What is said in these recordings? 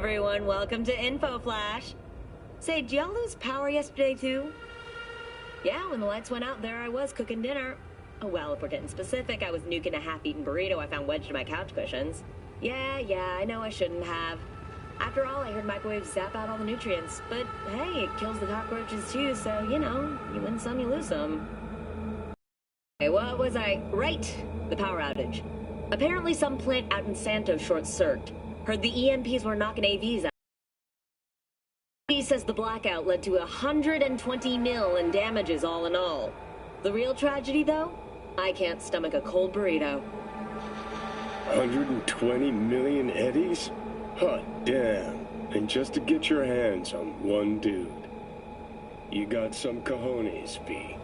everyone, welcome to Info Flash. Say, did y'all lose power yesterday too? Yeah, when the lights went out, there I was cooking dinner. Oh well, if we're getting specific, I was nuking a half-eaten burrito I found wedged in my couch cushions. Yeah, I know I shouldn't have. After all, I heard microwaves zap out all the nutrients. But hey, it kills the cockroaches too, so, you know, you win some, you lose some. Okay, what was I? Right, the power outage. Apparently some plant out in Santos short-circuited. Heard the EMPs were knocking AVs out. He says the blackout led to 120 mil in damages all in all. The real tragedy, though? I can't stomach a cold burrito. 120 million eddies? Hot damn. And just to get your hands on one dude. You got some cojones, B.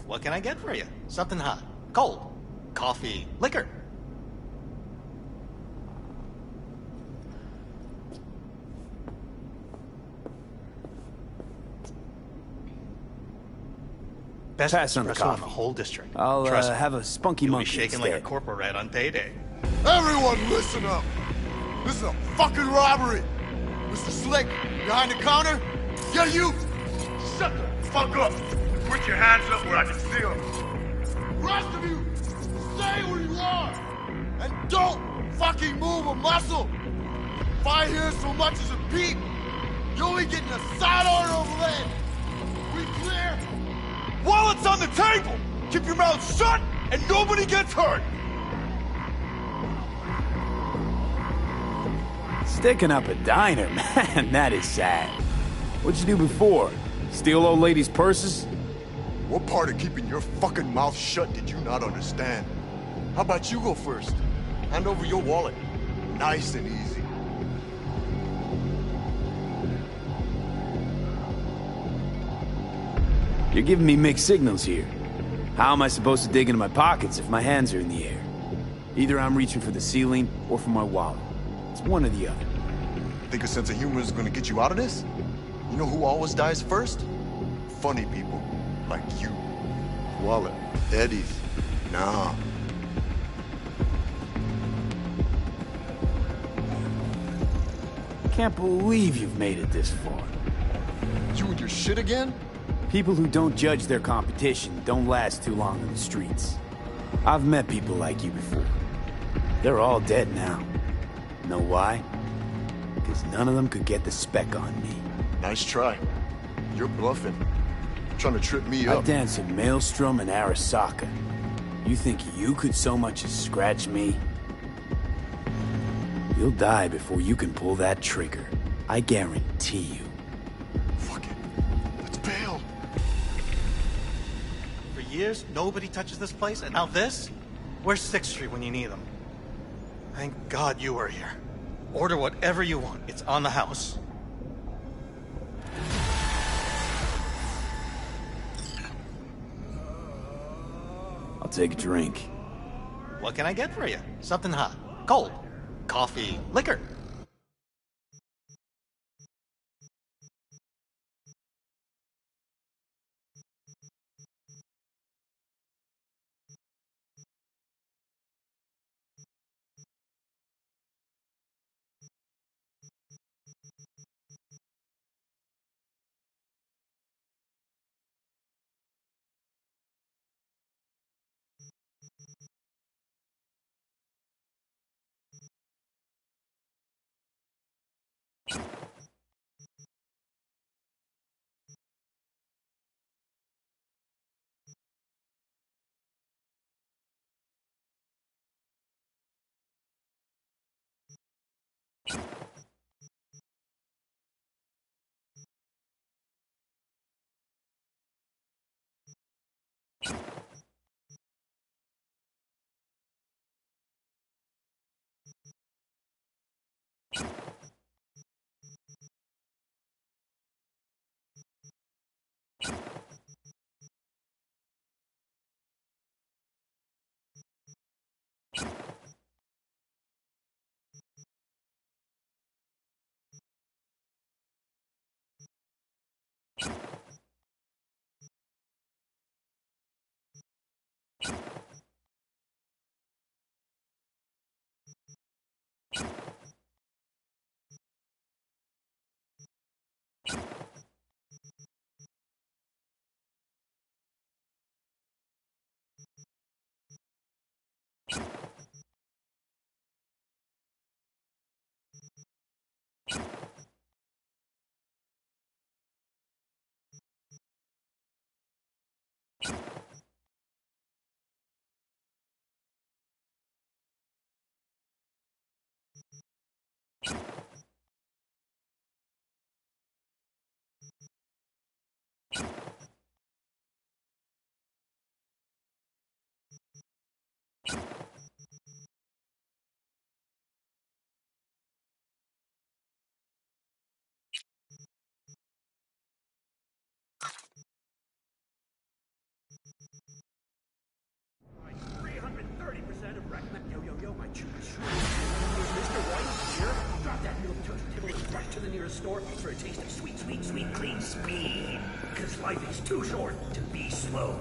What can I get for you? Something hot, cold, coffee, liquor. Best Pass on the espresso coffee. in the whole district. I'll Trust me. have a spunky You'll be monkey shaking like a instead. corporate rat on payday. Everyone listen up! This is a fucking robbery! Mr. Slick, behind the counter? Yeah, you! Shut the fuck up! Put your hands up where I can see them. The rest of you, stay where you are! And don't fucking move a muscle! If I hear so much as a peep, you're only getting a side order over there! We clear? Wallet's on the table! Keep your mouth shut and nobody gets hurt! Sticking up a diner, man, that is sad. What'd you do before? Steal old ladies' purses? What part of keeping your fucking mouth shut did you not understand? How about you go first? Hand over your wallet. Nice and easy. You're giving me mixed signals here. How am I supposed to dig into my pockets if my hands are in the air? Either I'm reaching for the ceiling or for my wallet. It's one or the other. Think a sense of humor is gonna get you out of this? You know who always dies first? Funny people. Like you. Wallet. Eddie's. Nah. Can't believe you've made it this far. You and your shit again? People who don't judge their competition don't last too long in the streets. I've met people like you before. They're all dead now. Know why? Because none of them could get the spec on me. Nice try. You're bluffing. Trying to trip me I up. danced in Maelstrom and Arasaka. You think you could so much as scratch me? You'll die before you can pull that trigger. I guarantee you. Fuck it. Let's bail. For years, nobody touches this place, and now this? Where's 6th Street when you need them? Thank God you were here. Order whatever you want. It's on the house. I'll take a drink. What can I get for you? Something hot, cold, coffee, liquor. 330% of recommend. Yo, yo, yo, my chewy shrew. Mr. White here. Drop that little toast table and rush to the nearest store for a taste of sweet, sweet, sweet, clean speed. Because life is too short to be slow.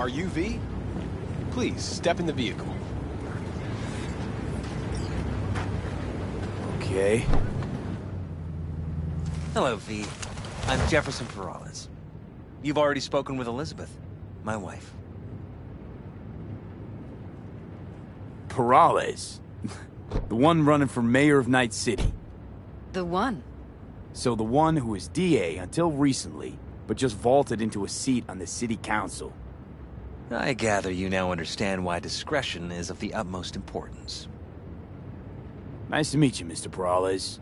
Are you V? Please, step in the vehicle. Okay. Hello, V. I'm Jefferson Peralez. You've already spoken with Elizabeth, my wife. Peralez. The one running for mayor of Night City. The one. So the one who was DA until recently, but just vaulted into a seat on the city council. I gather you now understand why discretion is of the utmost importance. Nice to meet you, Mr. Peralez.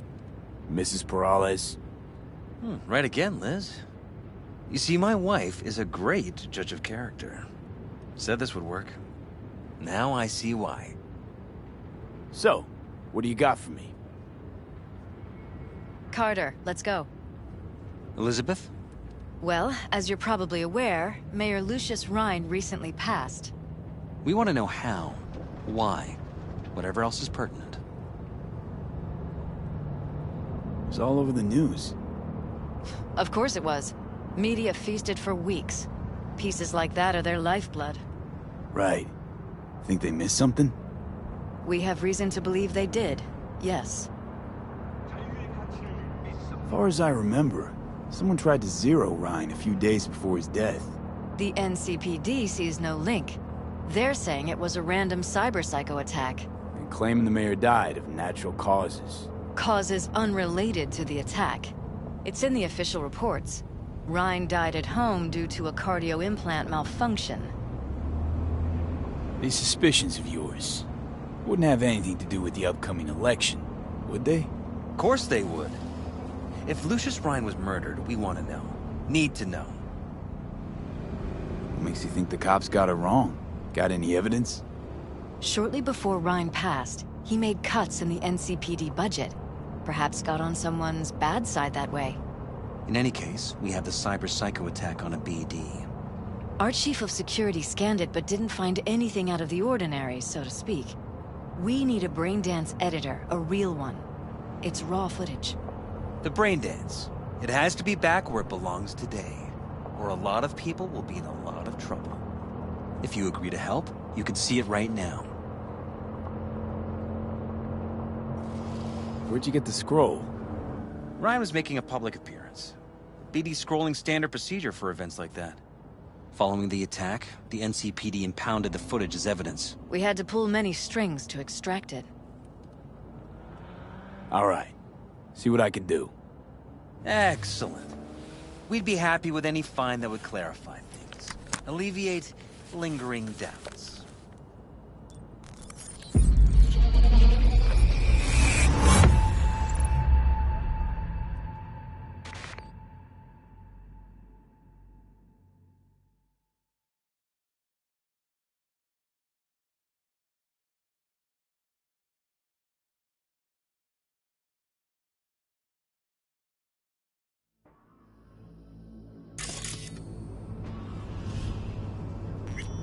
Mrs. Peralez. Right again, Liz. You see, my wife is a great judge of character. Said this would work. Now I see why. So, what do you got for me? Carter, let's go. Elizabeth? Well, as you're probably aware, Mayor Lucius Rhine recently passed. We want to know how, why, whatever else is pertinent. It was all over the news. Of course it was. Media feasted for weeks. Pieces like that are their lifeblood. Right. Think they missed something? We have reason to believe they did, yes. As far as I remember, someone tried to zero Rhine a few days before his death. The NCPD sees no link. They're saying it was a random cyber-psycho attack. And claiming the mayor died of natural causes. Causes unrelated to the attack. It's in the official reports. Rhine died at home due to a cardio implant malfunction. These suspicions of yours wouldn't have anything to do with the upcoming election, would they? Of course they would. If Lucius Rhine was murdered, we want to know. Need to know. What makes you think the cops got it wrong? Got any evidence? Shortly before Rhine passed, he made cuts in the NCPD budget. Perhaps got on someone's bad side that way. In any case, we have the cyber-psycho attack on a BD. Our chief of security scanned it but didn't find anything out of the ordinary, so to speak. We need a braindance editor, a real one. It's raw footage. The brain dance. It has to be back where it belongs today, or a lot of people will be in a lot of trouble. If you agree to help, you can see it right now. Where'd you get the scroll? Ryan was making a public appearance. BD scrolling standard procedure for events like that. Following the attack, the NCPD impounded the footage as evidence. We had to pull many strings to extract it. All right. See what I can do. Excellent. We'd be happy with any find that would clarify things. Alleviate lingering doubts.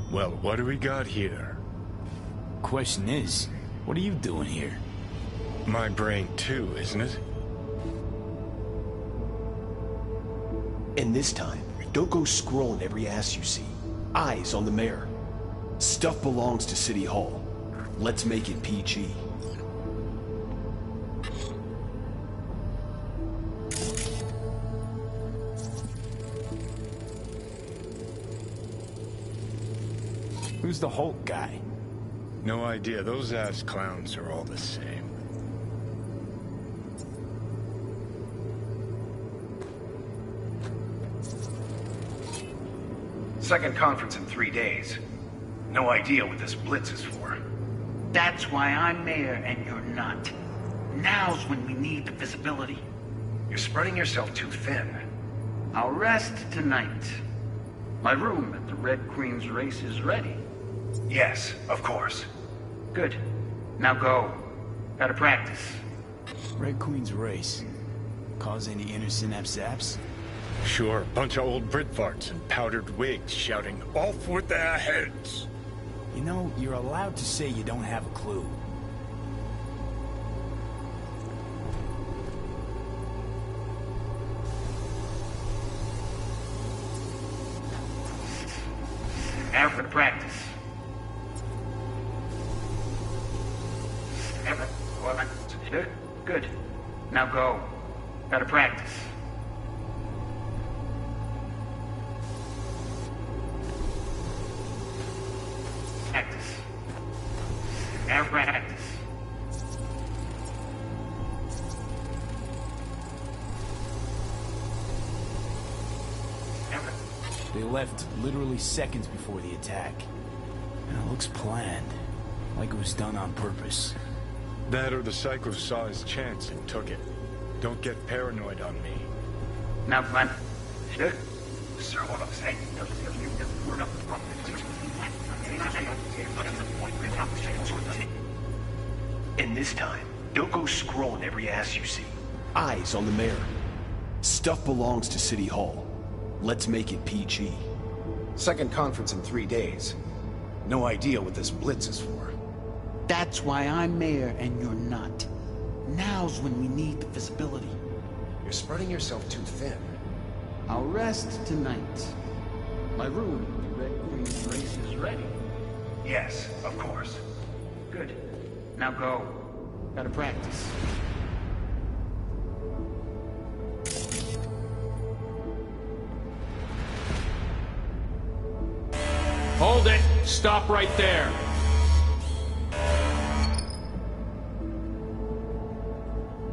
Well, what do we got here? Question is, what are you doing here? My brain too, isn't it? And this time, don't go scrolling every ass you see. Eyes on the mayor. Stuff belongs to City Hall. Let's make it PG. Who's the Hulk guy? No idea. Those ass clowns are all the same. Second conference in 3 days. No idea what this blitz is for. That's why I'm mayor and you're not. Now's when we need the visibility. You're spreading yourself too thin. I'll rest tonight. My room at the Red Queen's race is ready. Yes, of course. Good. Now go. Gotta practice. Red Queen's race. Cause any inner synapse zaps? Sure, bunch of old Brit farts in powdered wigs shouting, "Off with their heads!" You know, you're allowed to say you don't have a clue. After practice. Good. Now go. Gotta practice. Practice. After practice. They left literally seconds before the attack. And it looks planned. Like it was done on purpose. That or the Psycho saw his chance and took it. Don't get paranoid on me. Now, Glenn. And this time, don't go scrolling every ass you see. Eyes on the mayor. Stuff belongs to City Hall. Let's make it PG. Second conference in 3 days. No idea what this blitz is for. That's why I'm mayor and you're not. Now's when we need the visibility. You're spreading yourself too thin. I'll rest tonight. My room at the Red Queen's race is ready. Yes, of course. Good. Now go. Gotta practice. Hold it! Stop right there!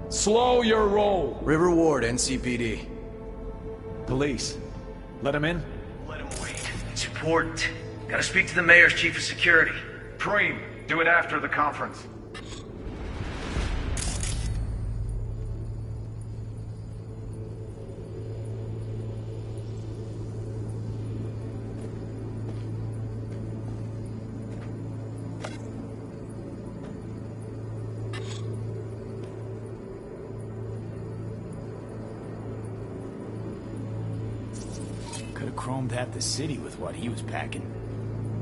Slow your roll! River Ward, NCPD. Police. Let him in? Let him wait. It's important. Gotta speak to the mayor's chief of security. Preem, do it after the conference. Could've chromed half the city with what he was packing.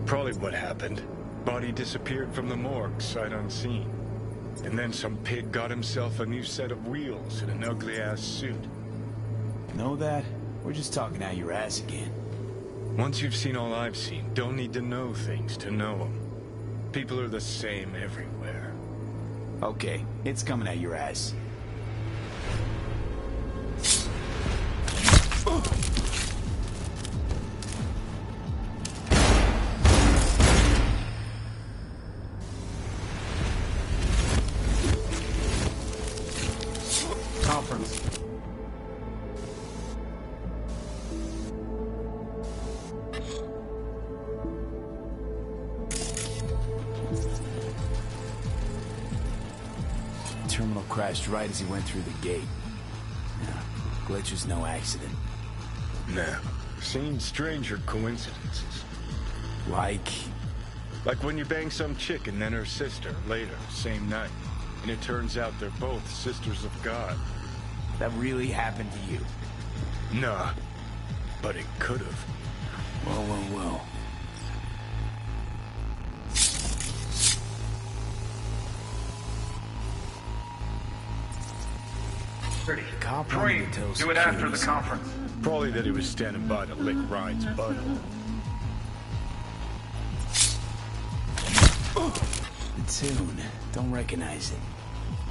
Probably what happened. Body disappeared from the morgue, sight unseen. And then some pig got himself a new set of wheels and an ugly-ass suit. Know that? We're just talking out your ass again. Once you've seen all I've seen, don't need to know things to know them. People are the same everywhere. Okay, it's coming out your ass. Conference. Terminal crashed right as he went through the gate. Yeah, glitch was no accident. Nah, seen stranger coincidences. Like when you bang some chick and then her sister later, same night. And it turns out they're both sisters of God. that really happened to you? Nah, but it could've. Well. Preem, do it after the conference. Probably that he was standing by to lick Ryan's butt. The tune. Don't recognize it.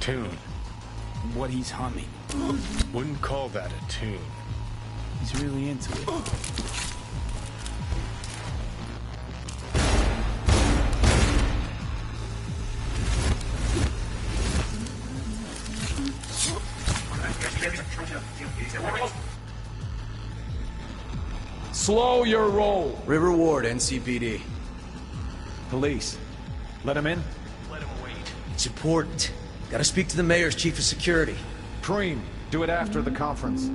Tune? What he's humming. Wouldn't call that a tune. He's really into it. Slow your roll. River Ward, NCPD. Police. Let him in? Let him wait. It's important. Gotta speak to the mayor's chief of security. Preem, do it after the conference.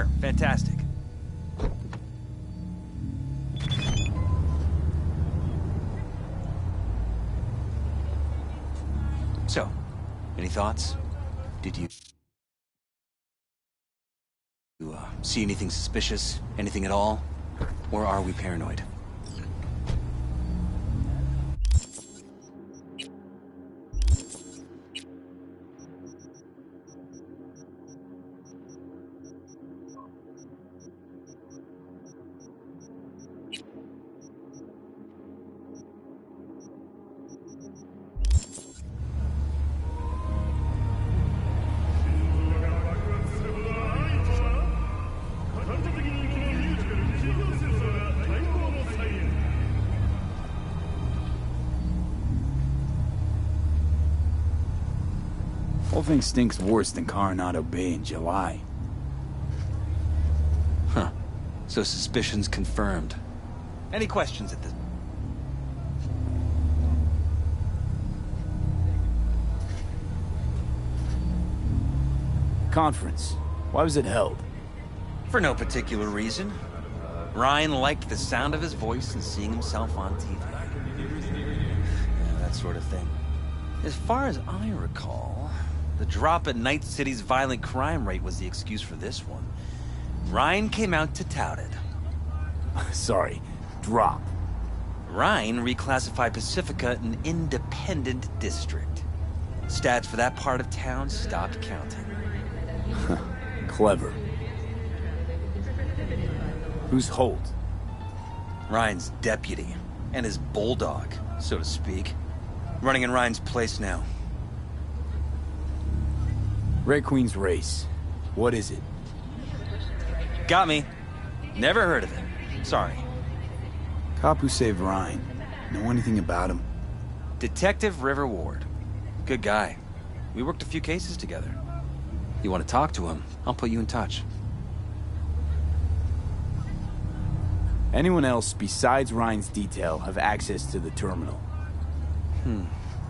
Sure, fantastic. So, any thoughts? Did you see anything suspicious? Anything at all? Or are we paranoid? Whole thing stinks worse than Coronado Bay in July. Huh. So suspicions confirmed. Any questions at this? Conference. Why was it held? For no particular reason. Ryan liked the sound of his voice and seeing himself on TV. Yeah, that sort of thing. As far as I recall, the drop at Night City's violent crime rate was the excuse for this one. Ryan came out to tout it. Sorry, drop. Ryan reclassified Pacifica an independent district. Stats for that part of town stopped counting. Clever. Who's Holt? Ryan's deputy, and his bulldog, so to speak. Running in Ryan's place now. Red Queen's race. What is it? Got me. Never heard of it. Sorry. Cop who saved Ryan. Know anything about him? Detective River Ward. Good guy. We worked a few cases together. You want to talk to him, I'll put you in touch. Anyone else besides Ryan's detail have access to the terminal?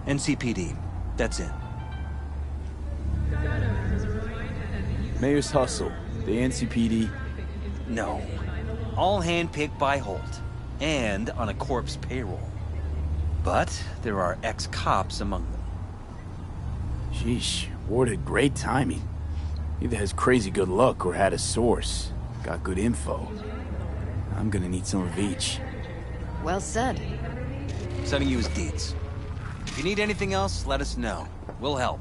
NCPD. That's it. Mayor's hustle. The NCPD? No. All handpicked by Holt. And on a corpse payroll. But there are ex-cops among them. Sheesh. Ward had great timing. Either has crazy good luck or had a source. Got good info. I'm gonna need some of each. Well said. Sending you his deeds. If you need anything else, let us know. We'll help.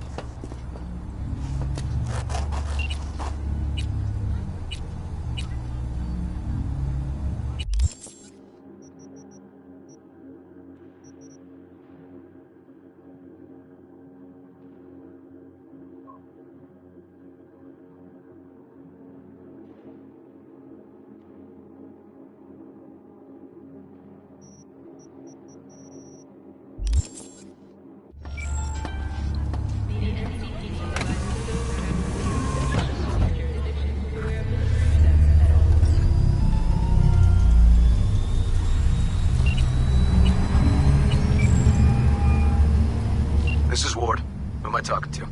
This is Ward. Who am I talking to?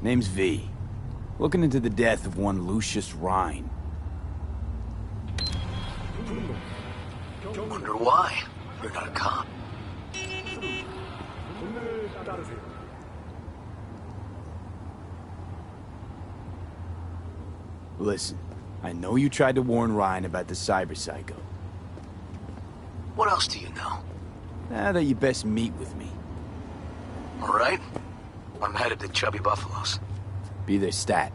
Name's V. Looking into the death of one Lucius Rhine. Wonder why? You're not a cop. Listen, I know you tried to warn Ryan about the cyber psycho. What else do you know? That you best meet with me. All right. I'm headed to Chubby Buffalo's. Be their stat.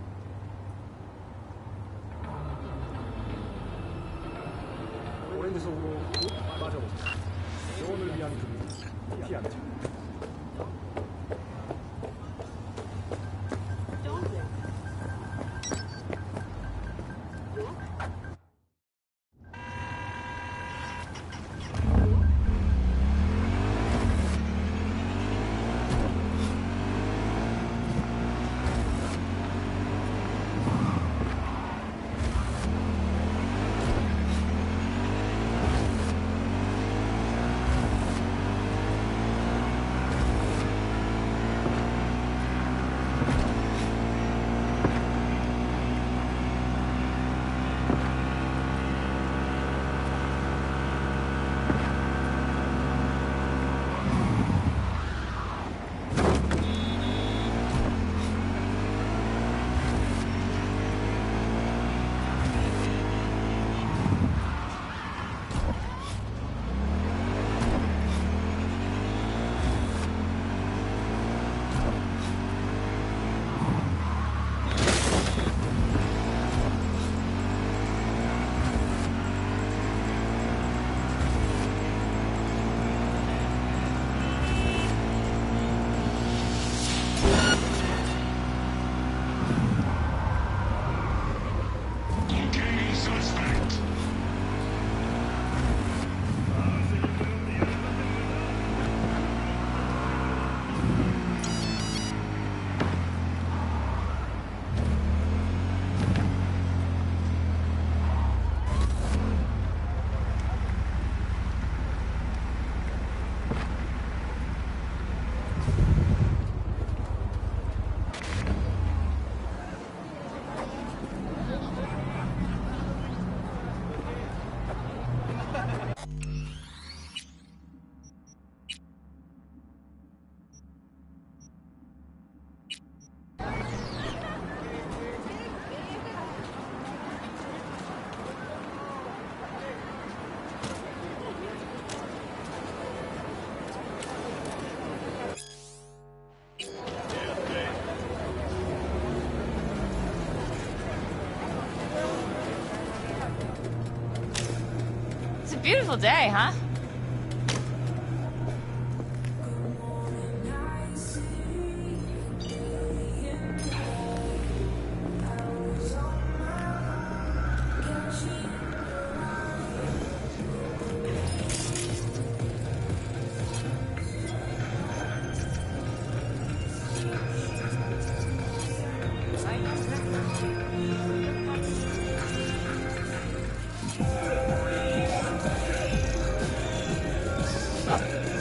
Beautiful day, huh?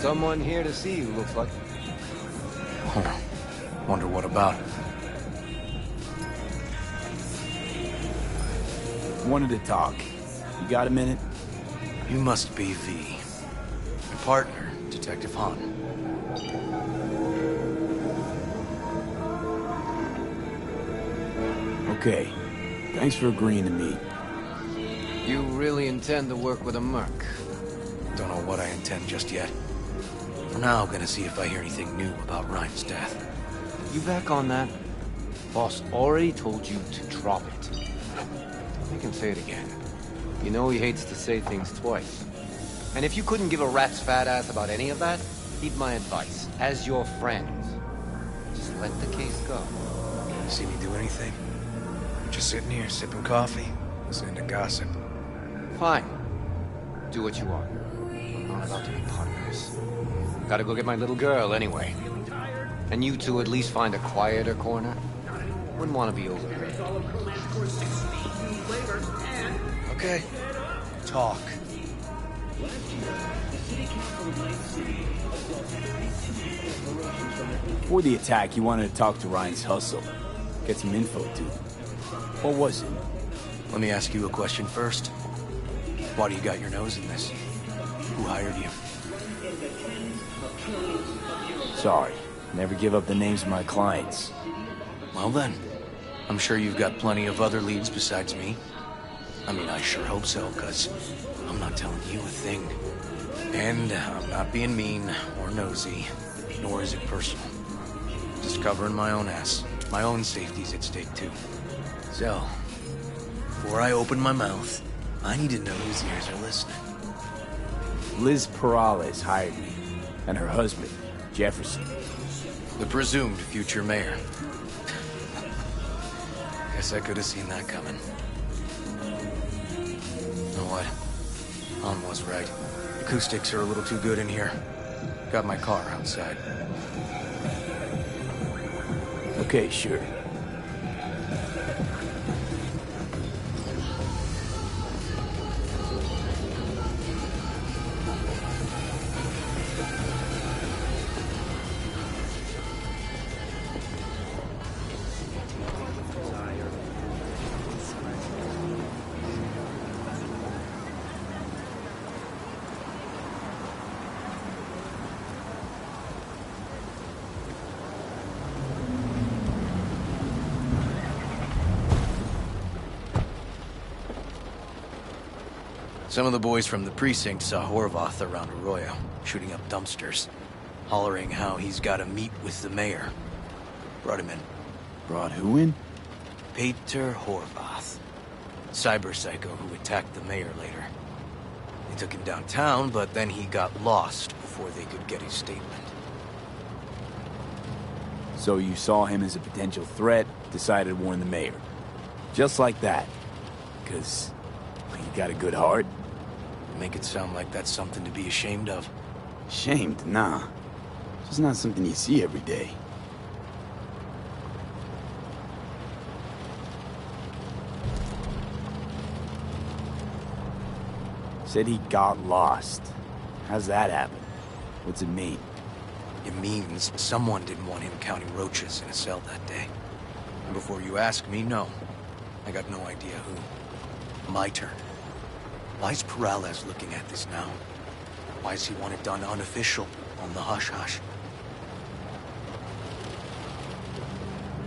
Someone here to see you, looks like. Wonder what about it. Wanted to talk. You got a minute? You must be V. Your partner, Detective Han. Okay. Thanks for agreeing to meet. You really intend to work with a merc? Don't know what I intend just yet. For now, I'm gonna see if I hear anything new about Ryan's death. You back on that? Boss already told you to drop it. I can say it again. You know he hates to say things twice. And if you couldn't give a rat's fat ass about any of that, heed my advice. As your friend, just let the case go. See me do anything? I'm just sitting here, sipping coffee, listening to gossip. Fine. Do what you want. I'm not about to be partners. Gotta go get my little girl anyway. And you two at least find a quieter corner. Wouldn't want to be over here. Okay. Talk. Before the attack, you wanted to talk to Ryan's hustle. Get some info, too. What was it? Let me ask you a question first. Why do you got your nose in this? Who hired you? Sorry. Never give up the names of my clients. Well then, I'm sure you've got plenty of other leads besides me. I mean, I sure hope so, because I'm not telling you a thing. And I'm not being mean or nosy, nor is it personal. Just covering my own ass. My own safety's at stake, too. So, before I open my mouth, I need to know whose ears are listening. Liz Perales hired me, and her husband, Jefferson. The presumed future mayor. Guess I could have seen that coming. You know what? Han was right. Acoustics are a little too good in here. Got my car outside. Okay, sure. Some of the boys from the precinct saw Horvath around Arroyo, shooting up dumpsters, hollering how he's got to meet with the mayor. Brought him in. Brought who in? Peter Horvath. Cyber psycho who attacked the mayor later. They took him downtown, but then he got lost before they could get his statement. So you saw him as a potential threat, decided to warn the mayor. Just like that. Because you got a good heart. Make it sound like that's something to be ashamed of. Ashamed? Nah. It's just not something you see every day. Said he got lost. How's that happen? What's it mean? It means someone didn't want him counting roaches in a cell that day. And before you ask me, no. I got no idea who. My turn. Why's Perales looking at this now? Why does he want it done unofficial, on the hush-hush?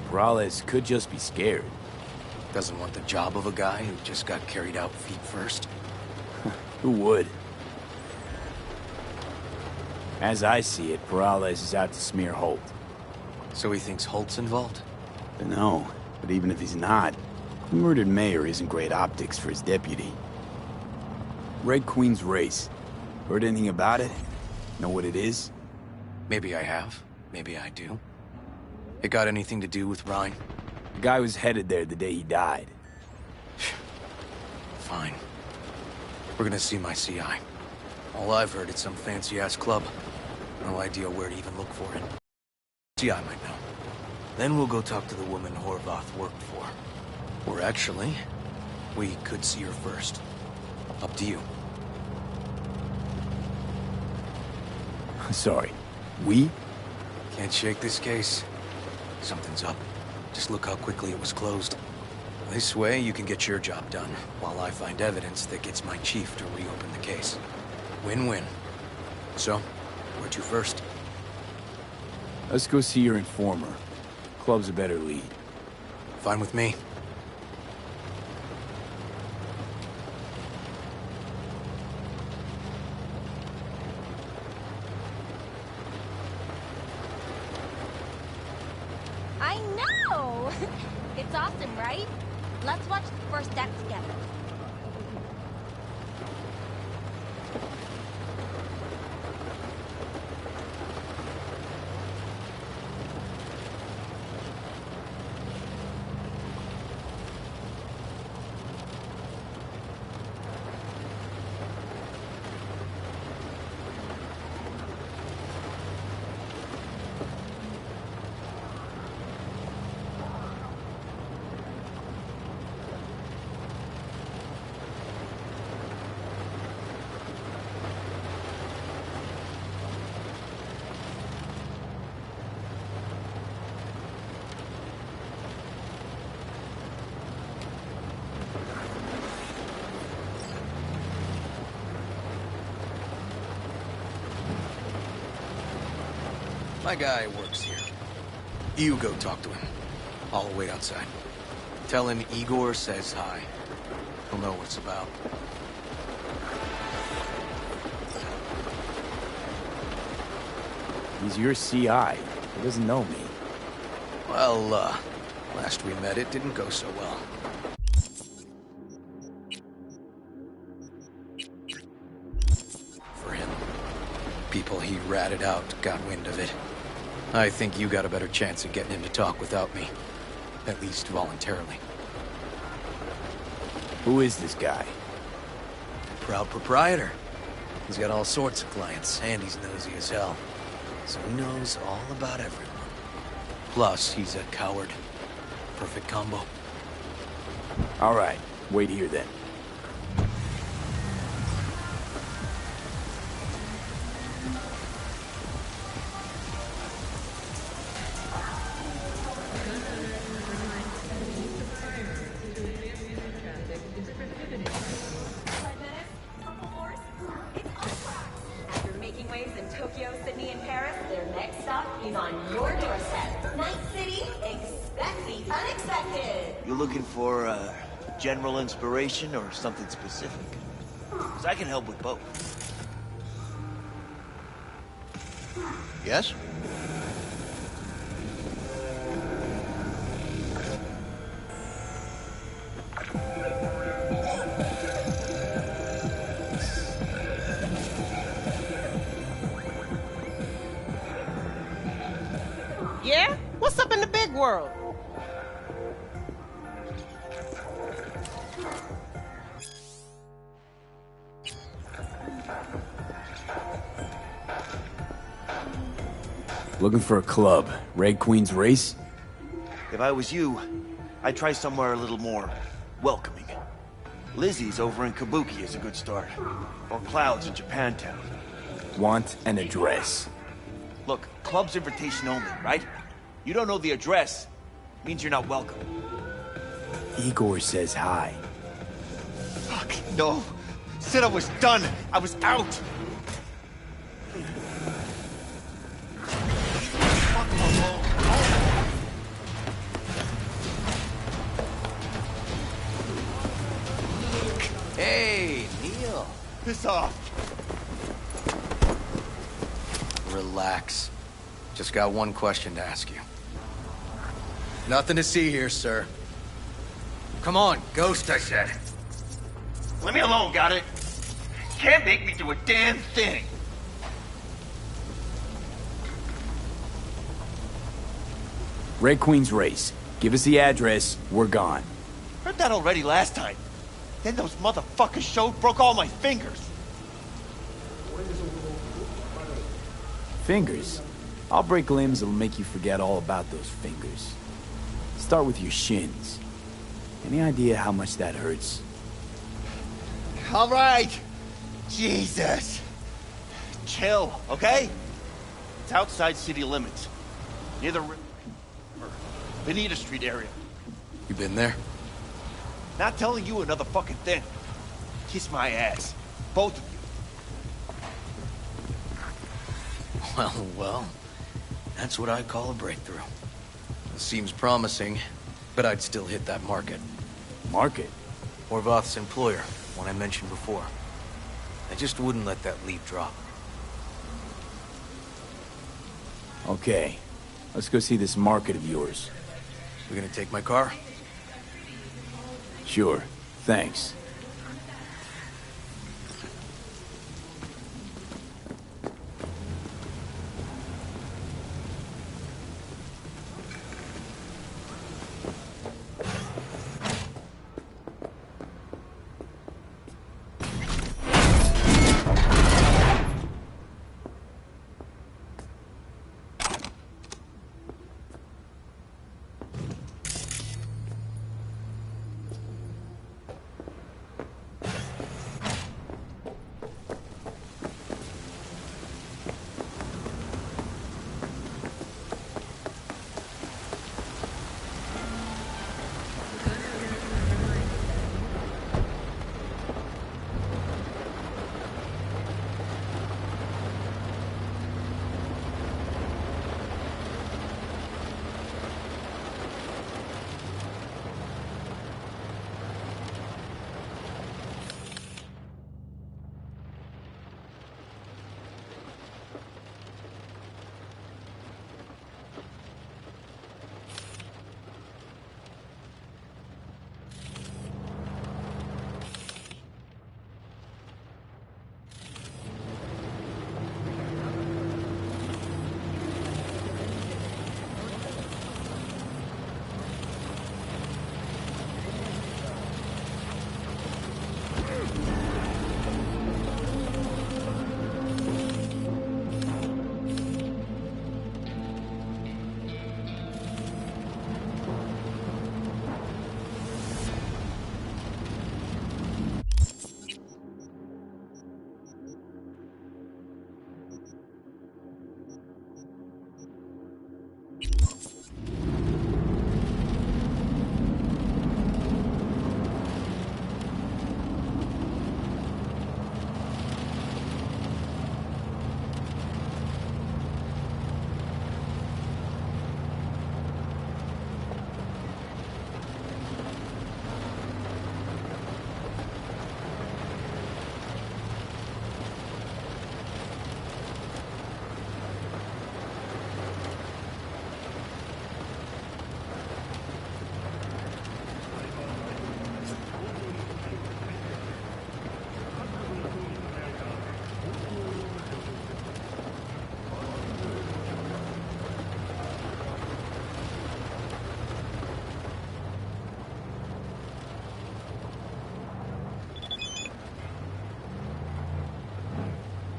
Perales could just be scared. Doesn't want the job of a guy who just got carried out feet first? Who would? As I see it, Perales is out to smear Holt. So he thinks Holt's involved? No, but even if he's not, the murdered mayor isn't great optics for his deputy. Red Queen's race. Heard anything about it? Know what it is? Maybe I have. Maybe I do. It got anything to do with Ryan? The guy was headed there the day he died. Fine. We're gonna see my CI. All I've heard is some fancy-ass club. No idea where to even look for it. CI might know. Then we'll go talk to the woman Horvath worked for. Or actually, we could see her first. Up to you. Sorry. We? Can't shake this case. Something's up. Just look how quickly it was closed. This way, you can get your job done, while I find evidence that gets my chief to reopen the case. Win-win. So, where to first? Let's go see your informer. Club's a better lead. Fine with me. I know! It's awesome, right? Let's watch the first act together. My guy works here. You go talk to him. I'll wait outside. Tell him Igor says hi. He'll know what it's about. He's your CI. He doesn't know me. Well, last we met, it didn't go so well. For him. People he ratted out got wind of it. I think you got a better chance of getting him to talk without me. At least voluntarily. Who is this guy? Proud proprietor. He's got all sorts of clients, and he's nosy as hell. So he knows all about everyone. Plus, he's a coward. Perfect combo. All right, wait here then. After making waves in Tokyo, Sydney, and Paris, their next stop is on your doorstep. Night City, expect the unexpected. You looking for general inspiration or something specific? Because I can help with both. Yes? Yeah? What's up in the big world? Looking for a club. Red Queen's race? If I was you, I'd try somewhere a little more welcoming. Lizzie's over in Kabuki is a good start. Or Cloud's in Japantown. Want an address. Look, club's invitation only, right? You don't know the address, means you're not welcome. Igor says hi. Fuck, no. Said I was done. I was out. Hey, Neil. Piss off. Relax. Just got one question to ask you. Nothing to see here, sir. Come on, Ghost, I said. Leave me alone, got it? can't make me do a damn thing. Red Queen's race. Give us the address, we're gone. Heard that already last time. Then those motherfuckers showed, broke all my fingers. Fingers? I'll break limbs that'll make you forget all about those fingers. Start with your shins. Any idea how much that hurts? All right. Jesus. Chill, okay? It's outside city limits. Near the river. Benita Street area. You been there? Not telling you another fucking thing. Kiss my ass. Both of you. Well. That's what I call a breakthrough. It seems promising, but I'd still hit that market. Market? Horvath's employer, one I mentioned before. I just wouldn't let that lead drop. Okay. Let's go see this market of yours. You gonna take my car? Sure. Thanks.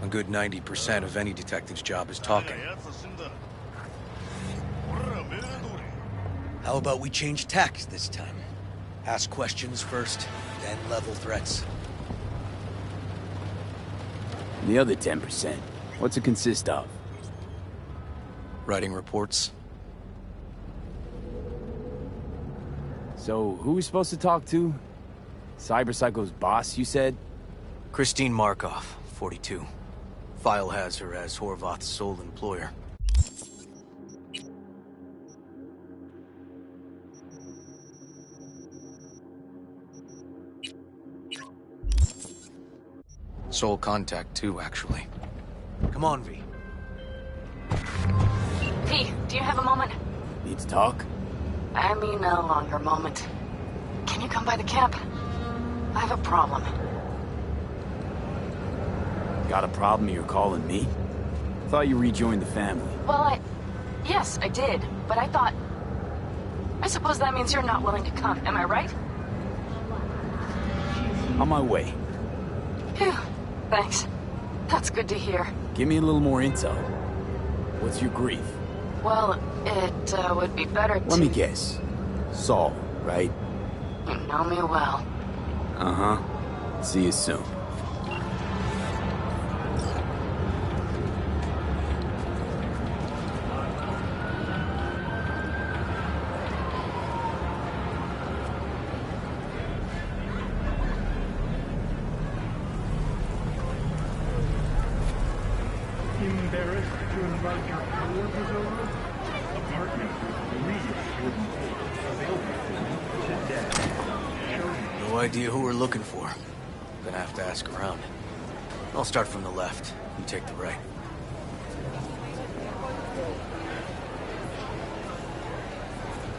A good 90% of any detective's job is talking. How about we change tacks this time? Ask questions first, then level threats. The other 10%, what's it consist of? Writing reports. So, who are we supposed to talk to? Cyberpsycho's boss, you said? Christine Markov, 42. File has her as Horvath's sole employer. Sole contact, too, actually. Come on, V. V, do you have a moment? Need to talk? I mean a longer moment. Can you come by the camp? I have a problem. Got a problem you're calling me? Thought you rejoined the family. Well, yes, I did. But I thought... I suppose that means you're not willing to come, am I right? On my way. Phew. Thanks. That's good to hear. Give me a little more intel. What's your grief? Well, it would be better to... Let me guess. Saul, right? You know me well. Uh-huh. See you soon. Embarrassed to invite your coworkers over? Apartment 3 available No idea who we're looking for. Gonna have to ask around. I'll start from the left. You take the right.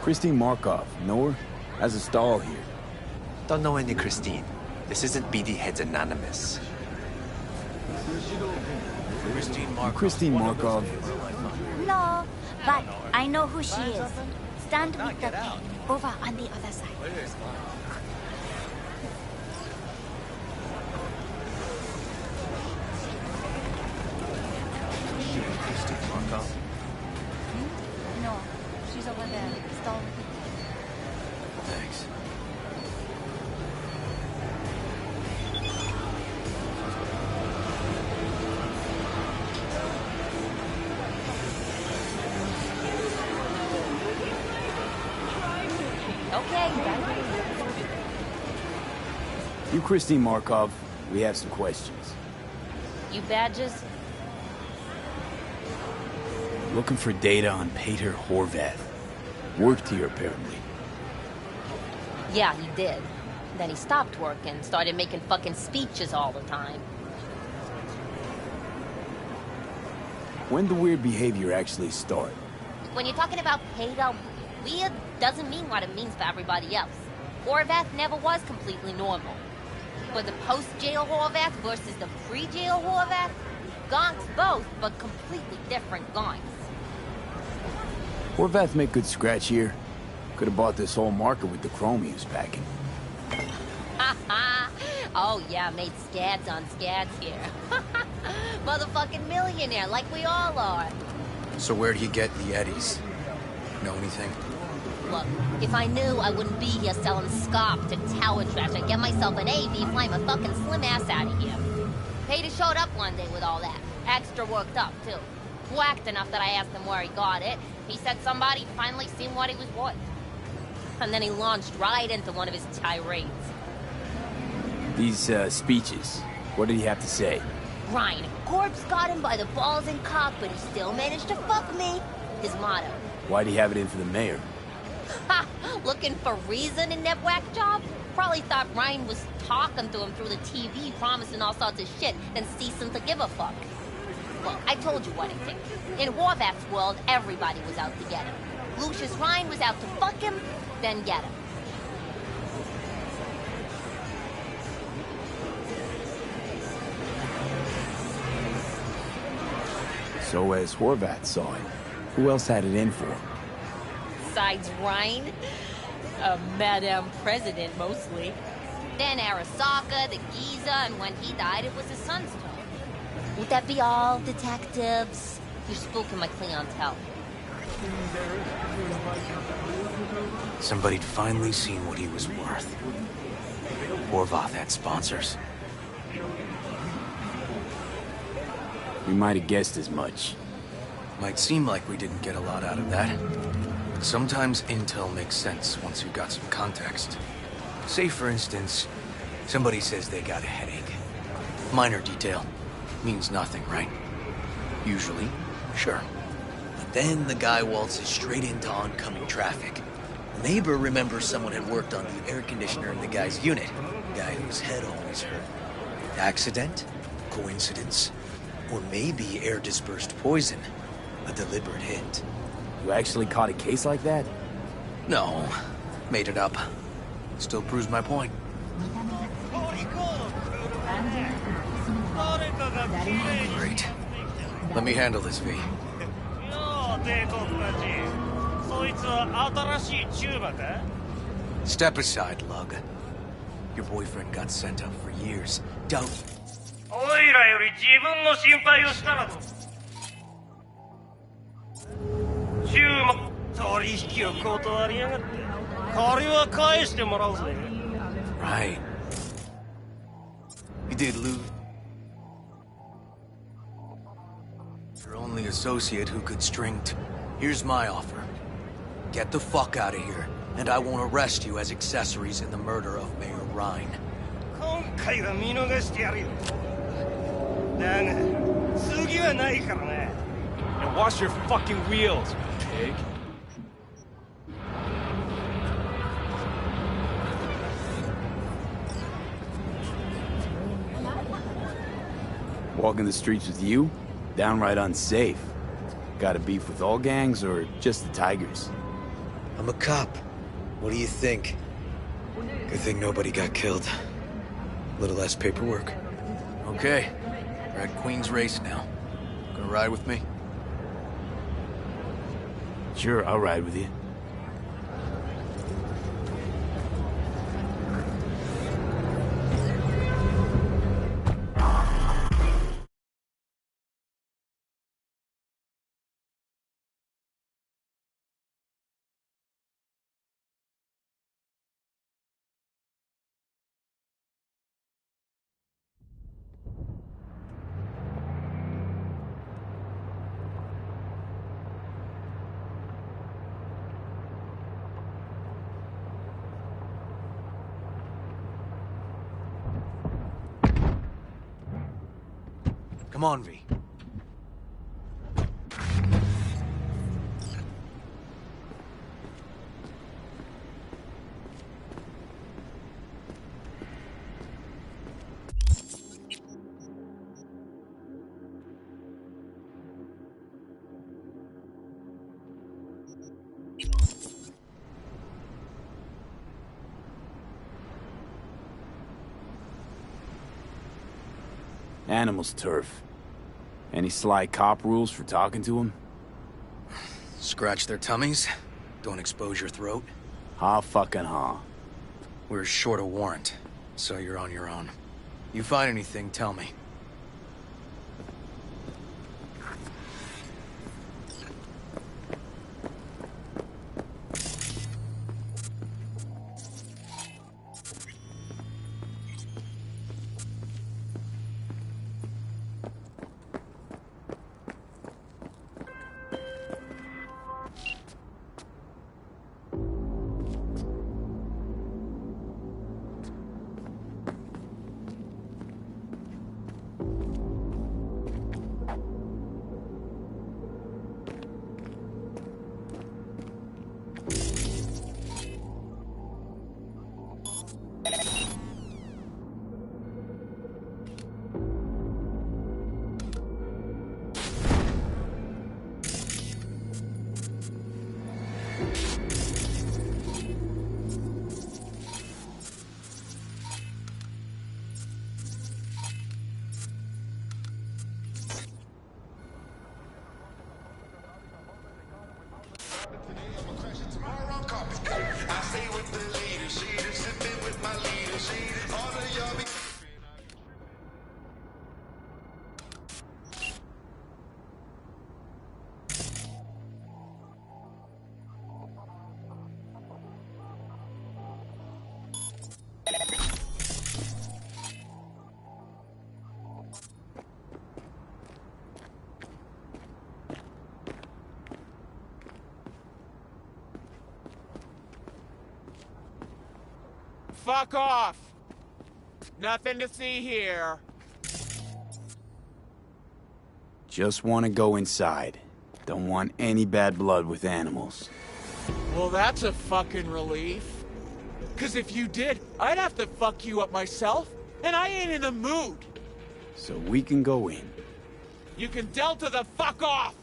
Christine Markov, know her? Has a stall here. Don't know any Christine. This isn't BD Heads Anonymous. Christine Markov. No, but I know who she is. Stand with the tank over on the other side. Christine Markov? No, she's over there. Stall with the tank. Thanks. Okay, You Christine Markov, we have some questions. you badges? Looking for data on Peter Horvath. Worked here, apparently. Yeah, he did. Then he stopped working, started making fucking speeches all the time. When the weird behavior actually start? When you're talking about Peter, weird doesn't mean what it means for everybody else. Horvath never was completely normal. But the post-jail Horvath versus the pre-jail Horvath, gonks both, but completely different gonks. Horvath make good scratch here. Could have bought this whole market with the chrome he was packing. Oh yeah, made scads on scads here. Motherfucking millionaire, like we all are. So where'd he get the Eddies? Know anything? Look, if I knew, I wouldn't be here selling scop to tower trash. I'd get myself an AV, fly my fucking slim ass out of here. Peter showed up one day with all that. Extra worked up, too. Whacked enough that I asked him where he got it. He said somebody finally seen what he was worth. And then he launched right into one of his tirades. These, speeches, what did he have to say? Ryan, corpse got him by the balls and cock, but he still managed to fuck me. His motto. Why'd he have it in for the mayor? Ha! Looking for reason in that whack job? Probably thought Ryan was talking to him through the TV, promising all sorts of shit, and ceasing to give a fuck. Well, I told you what I think. In Horvath's world, everybody was out to get him. Lucius Ryan was out to fuck him, then get him. So as Horvath saw it, who else had it in for him? Besides Ryan, a Madame President mostly. Then Arasaka, the Giza, and when he died, it was his son's turn. Would that be all, detectives? You're spooking my clientele. Somebody'd finally seen what he was worth. Horvath had sponsors. We might have guessed as much. Might seem like we didn't get a lot out of that. But sometimes intel makes sense once you've got some context. Say, for instance, somebody says they got a headache. Minor detail. Means nothing, right? Usually, sure. But then the guy waltzes straight into oncoming traffic. The neighbor remembers someone had worked on the air conditioner in the guy's unit. The guy whose head always hurt. Accident? Coincidence? Or maybe air-dispersed poison. A deliberate hit. You actually caught a case like that? No. Made it up. Still proves my point. Great. Let me handle this, V. Step aside, Lug. Your boyfriend got sent up for years. Don't... おいらより自分の心配をしたらどう注文取引を断りやがって借りは返してもらうぜ Right. You did lose your only associate who could string Here's my offer. Get the fuck out of here, and I won't arrest you as accessories in the murder of Mayor Ryan. 今回は見逃してやるよだが次はないからな And wash your fucking wheels, pig. Walking the streets with you? Downright unsafe. Got a beef with all gangs or just the Tigers? I'm a cop. What do you think? Good thing nobody got killed. A little less paperwork. Okay. We're at Queen's Race now. Gonna ride with me? Sure, I'll ride with you. Come on, V. Animals turf. Any sly cop rules for talking to him? Scratch their tummies. Don't expose your throat. Ha fucking ha. We're short a warrant, so you're on your own. You find anything, tell me. Fuck off! Nothing to see here. Just want to go inside. Don't want any bad blood with animals. Well, that's a fucking relief. 'Cause if you did, I'd have to fuck you up myself, and I ain't in the mood. So we can go in. You can delta the fuck off!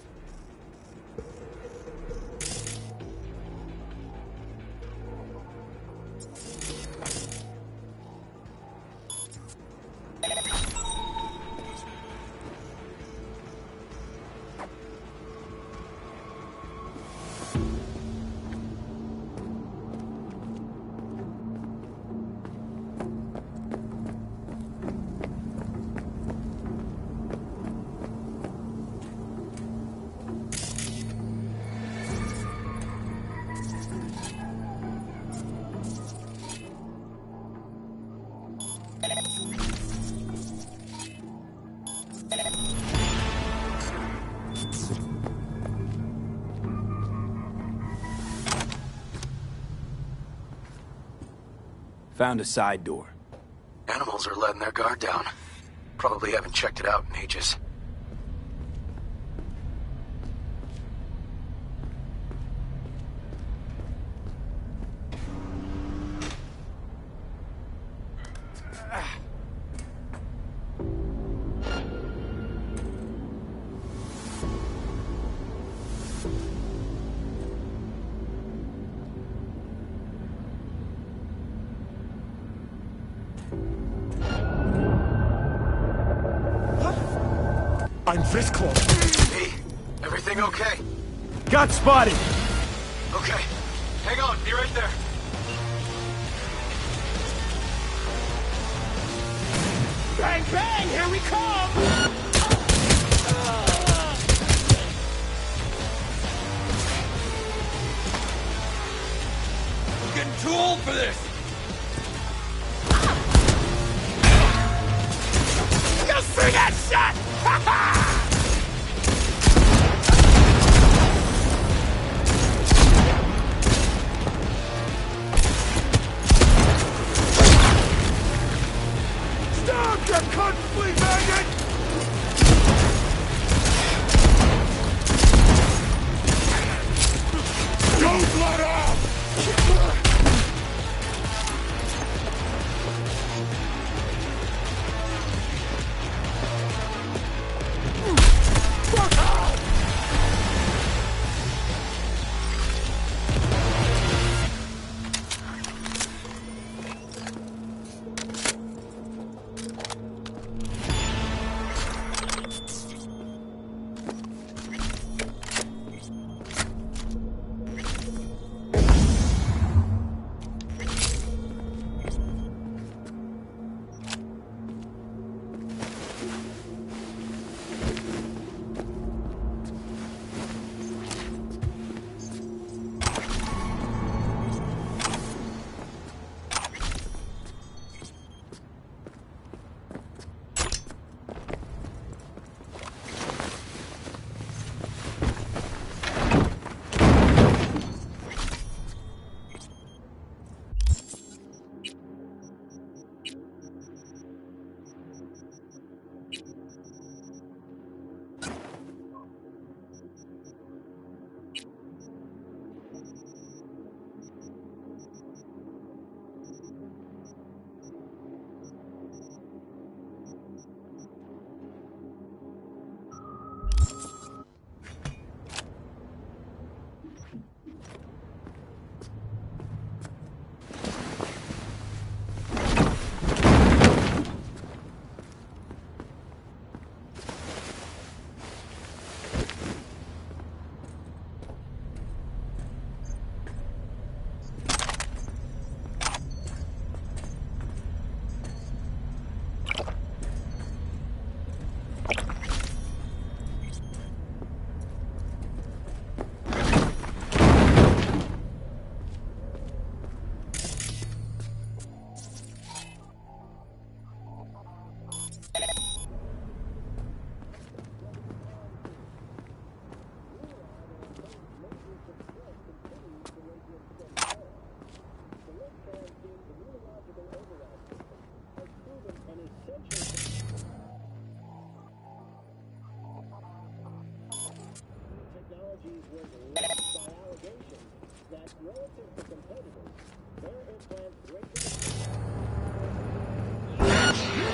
Found a side door. Animals are letting their guard down. Probably haven't checked it out in ages. I'm this close. Hey, everything okay? Got spotted! Okay, hang on, be right there. Bang, bang, here we come! I'm getting too old for this! You see that shot? Stop, you cunt flea maggot! Don't let up!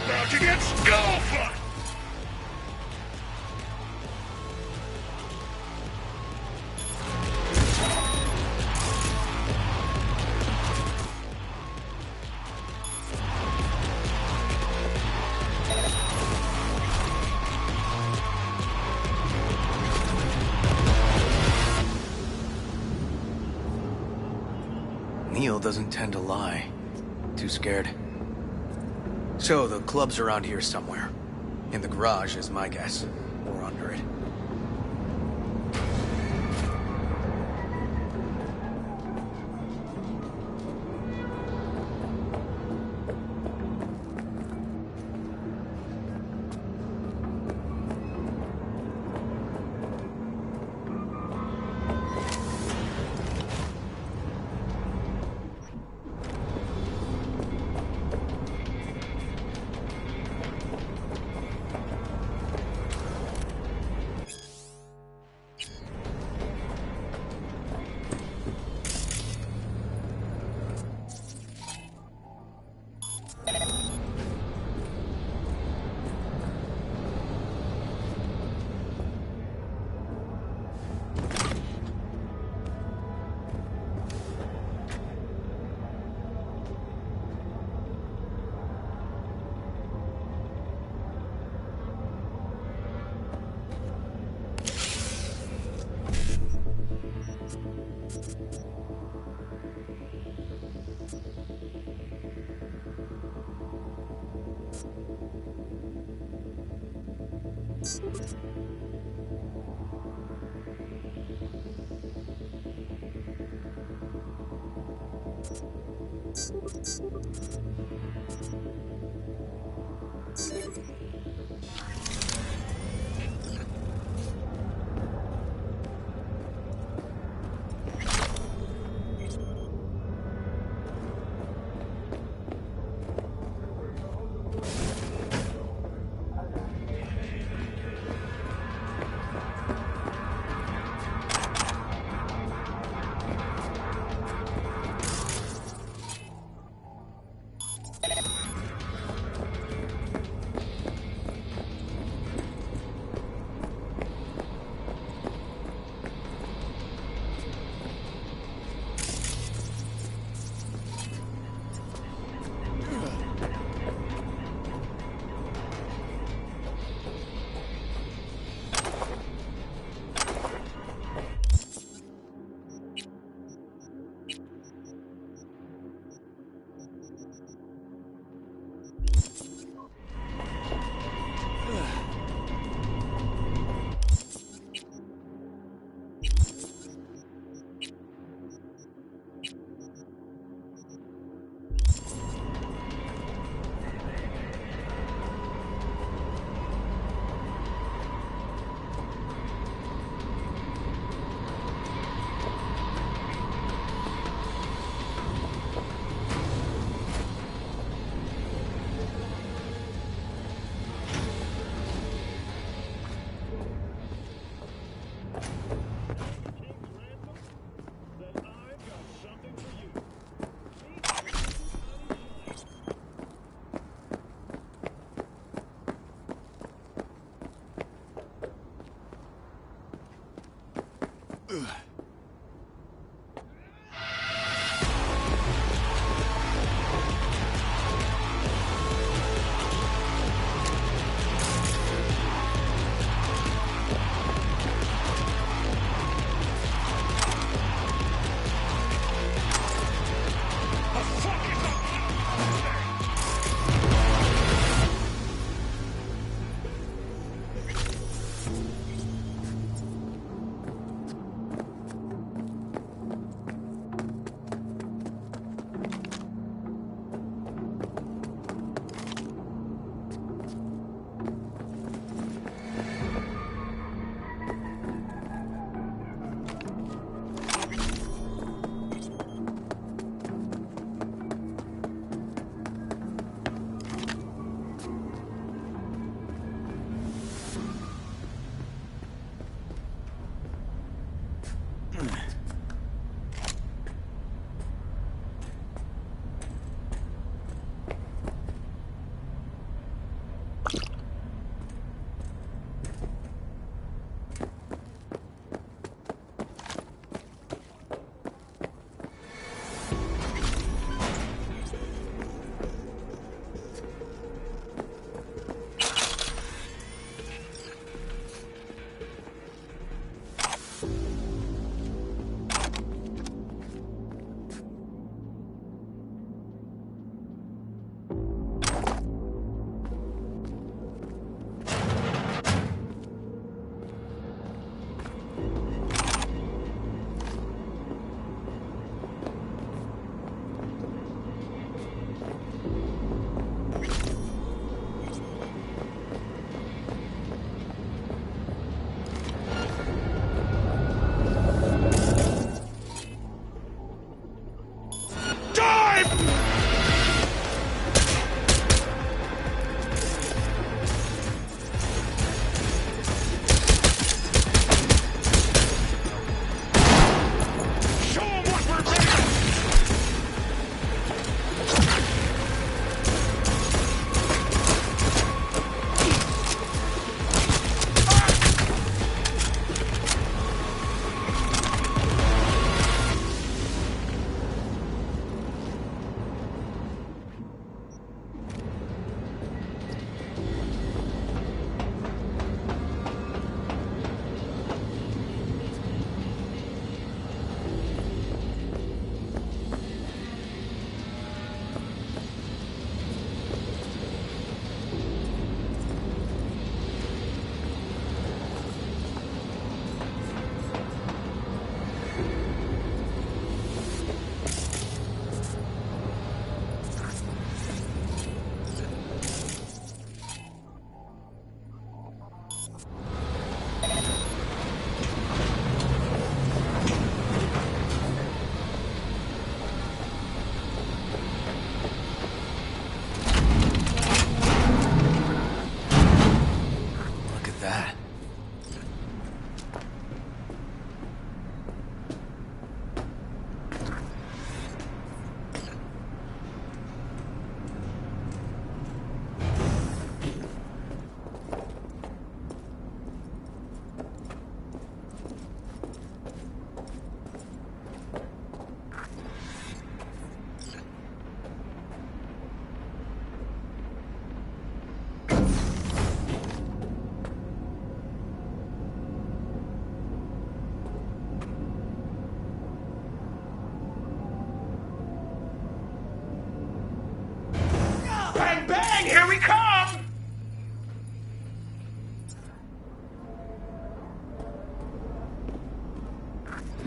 About to get skull-fucked! Neil doesn't tend to lie. Too scared. So, the club's around here somewhere. In the garage is my guess. Or under it.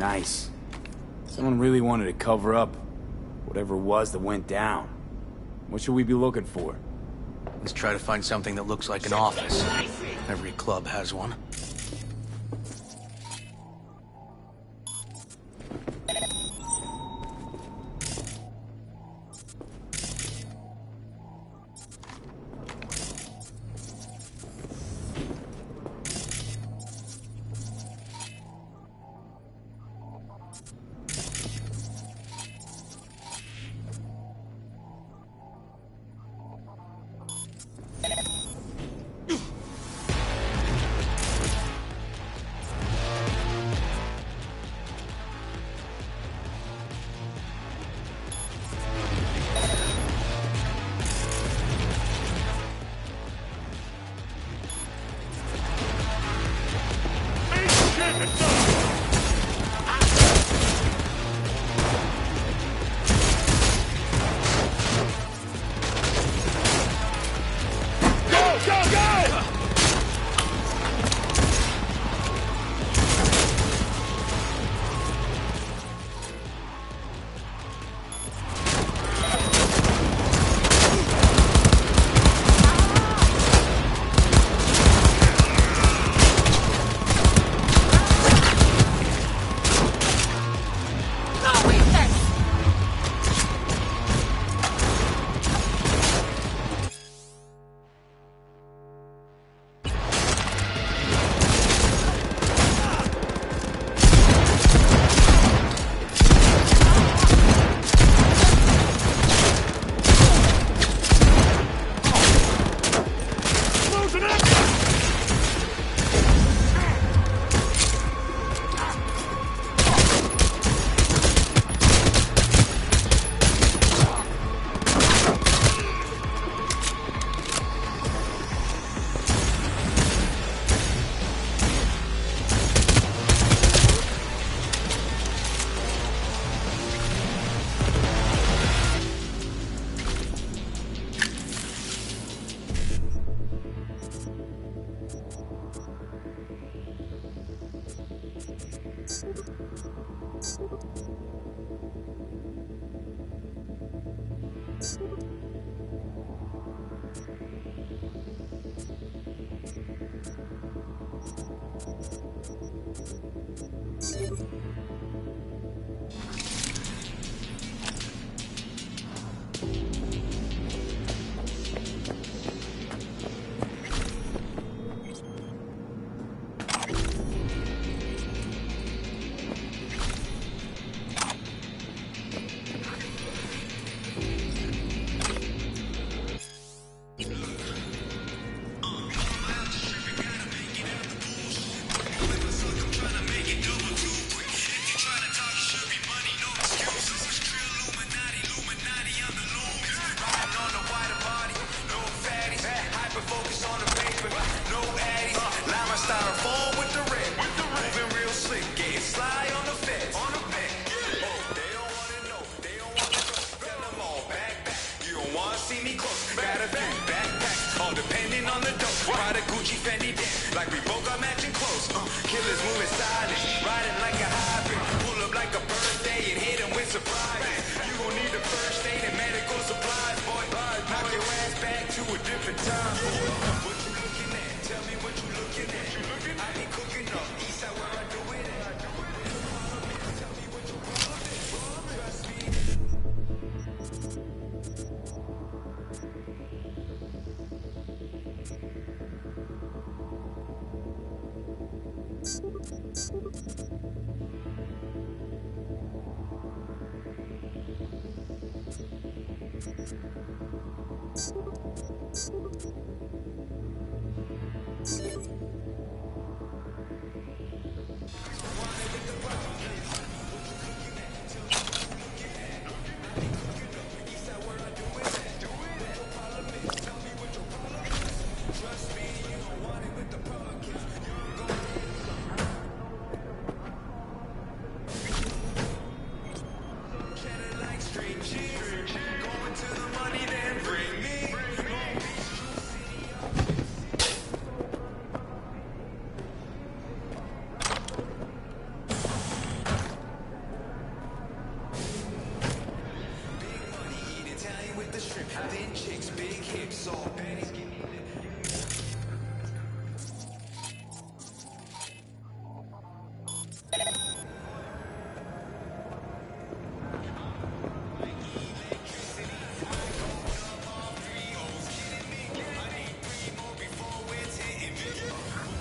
Nice. Someone really wanted to cover up whatever it was that went down. What should we be looking for? Let's try to find something that looks like an office. Every club has one.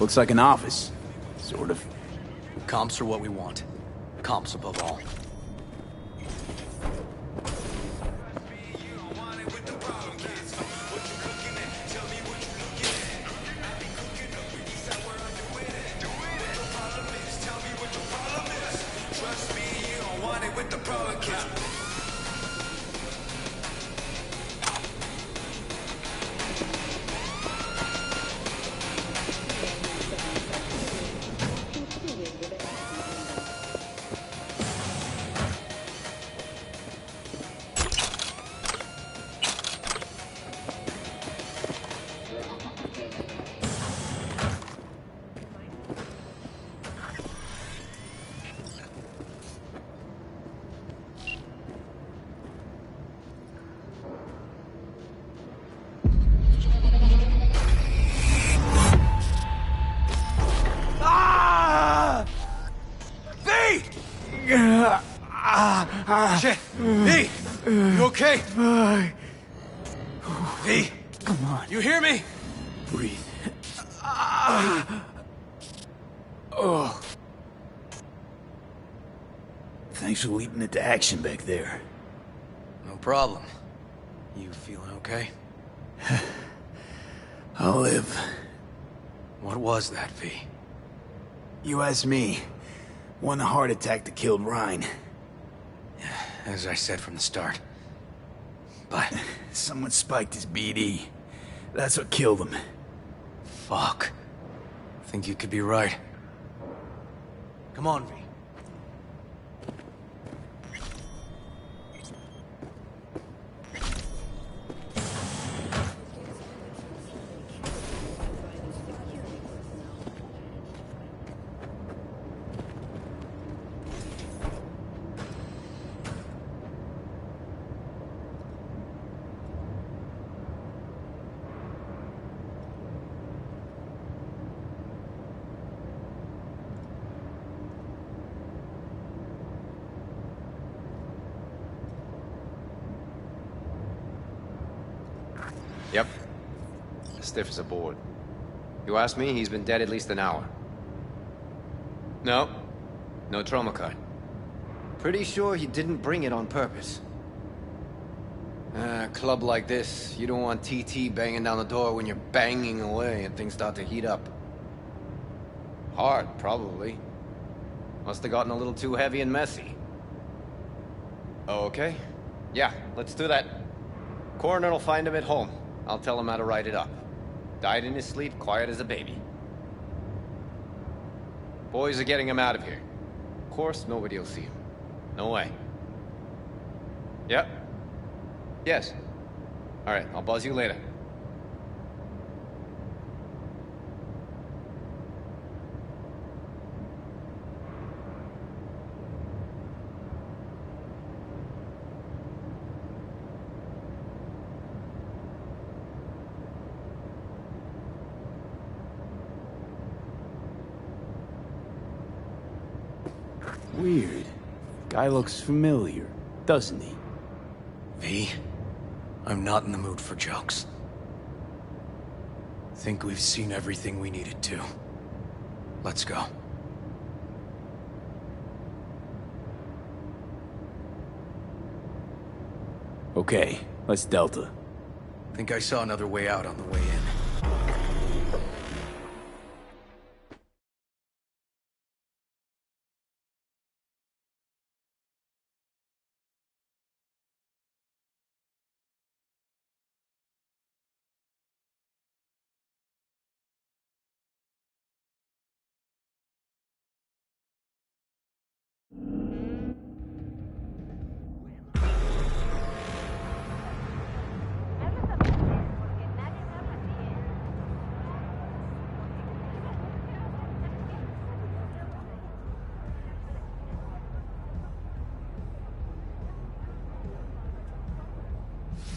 Looks like an office. Sort of. Comps are what we want. Comps above all. Shit! V! You okay? V! Come on. You hear me? Breathe. Oh. Thanks for leading it to action back there. No problem. You feeling okay? I'll live. What was that, V? You asked me. Won the heart attack that killed Ryan. As I said from the start. But... someone spiked his BD. That's what killed him. Fuck. I think you could be right. Come on, V. Yep. Stiff as a board. You ask me, he's been dead at least an hour. No. No trauma card. Pretty sure he didn't bring it on purpose. A club like this, you don't want TT banging down the door when you're banging away and things start to heat up. Hard, probably. Must have gotten a little too heavy and messy. Okay. Yeah, let's do that. Coroner will find him at home. I'll tell him how to write it up. Died in his sleep, quiet as a baby. Boys are getting him out of here. Of course, nobody will see him. No way. Yep. Yes. Alright, I'll buzz you later. Weird. Guy looks familiar, doesn't he? V, I'm not in the mood for jokes. Think we've seen everything we needed to. Let's go. Okay, let's Delta. Think I saw another way out on the way in.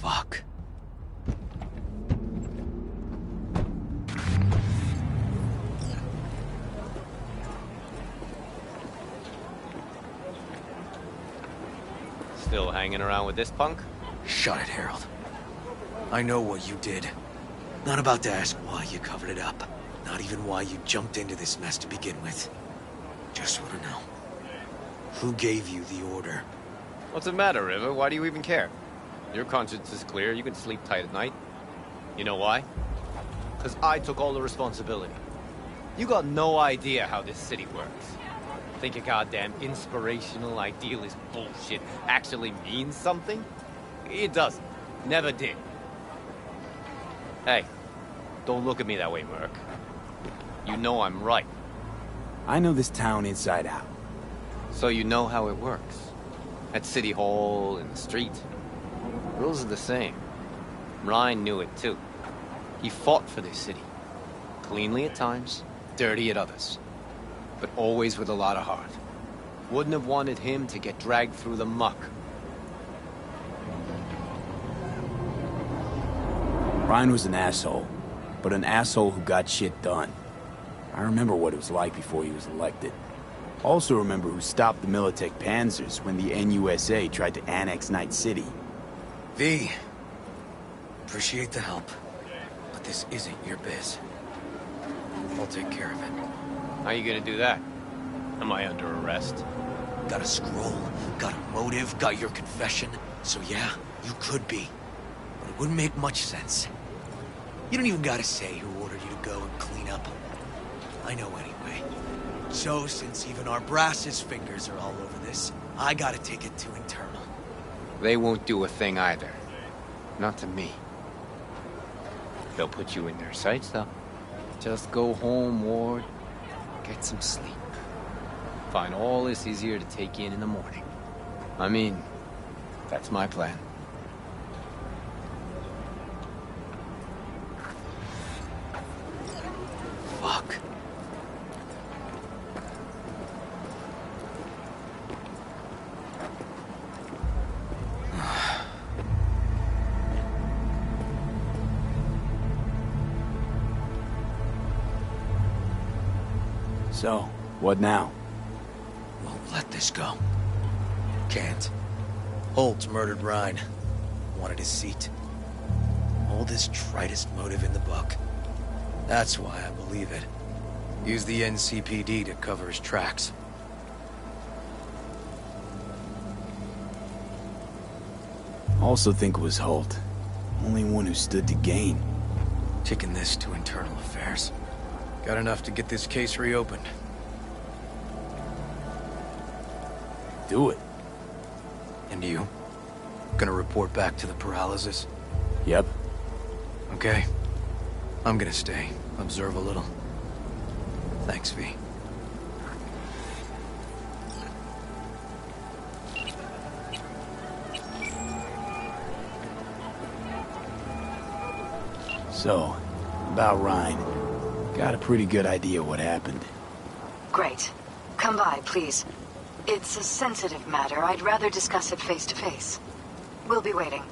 Fuck. Still hanging around with this punk? Shut it, Harold. I know what you did. Not about to ask why you covered it up. Not even why you jumped into this mess to begin with. Just want to know. Who gave you the order? What's the matter, River? Why do you even care? Your conscience is clear. You can sleep tight at night. You know why? Because I took all the responsibility. You got no idea how this city works. Think a goddamn inspirational, idealist bullshit actually means something? It doesn't. Never did. Hey, don't look at me that way, Merc. You know I'm right. I know this town inside out. So you know how it works. At City Hall, in the street. Rules are the same. Ryan knew it too. He fought for this city. Cleanly at times, dirty at others. But always with a lot of heart. Wouldn't have wanted him to get dragged through the muck. Ryan was an asshole, but an asshole who got shit done. I remember what it was like before he was elected. Also remember who stopped the Militech Panzers when the NUSA tried to annex Night City. V, appreciate the help, but this isn't your biz. I'll take care of it. How you gonna do that? Am I under arrest? Got a scroll, got a motive, got your confession. So yeah, you could be. But it wouldn't make much sense. You don't even gotta say who ordered you to go and clean up. I know anyway. So, since even our brass's fingers are all over this, I gotta take it to internal. They won't do a thing either. Not to me. They'll put you in their sights, though. Just go home, Ward. Get some sleep. Find all this easier to take in the morning. I mean, that's my plan. Fuck. So, what now? Won't let this go. Can't. Holt's murdered Ryan. Wanted his seat. Oldest, tritest motive in the book. That's why I believe it. Use the NCPD to cover his tracks. Also think it was Holt. Only one who stood to gain. Taking this to internal affairs. Got enough to get this case reopened. Do it. And you? Gonna report back to the paralysis? Yep. Okay. I'm gonna stay. Observe a little. Thanks, V. So, about Ryan. Got a pretty good idea what happened. Great. Come by, please. It's a sensitive matter. I'd rather discuss it face to face. We'll be waiting.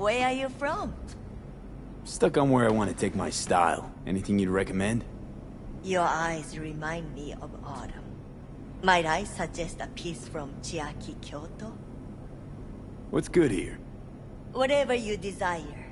Where are you from? Stuck on where I want to take my style. Anything you'd recommend? Your eyes remind me of autumn. Might I suggest a piece from Chiaki, Kyoto? What's good here? Whatever you desire.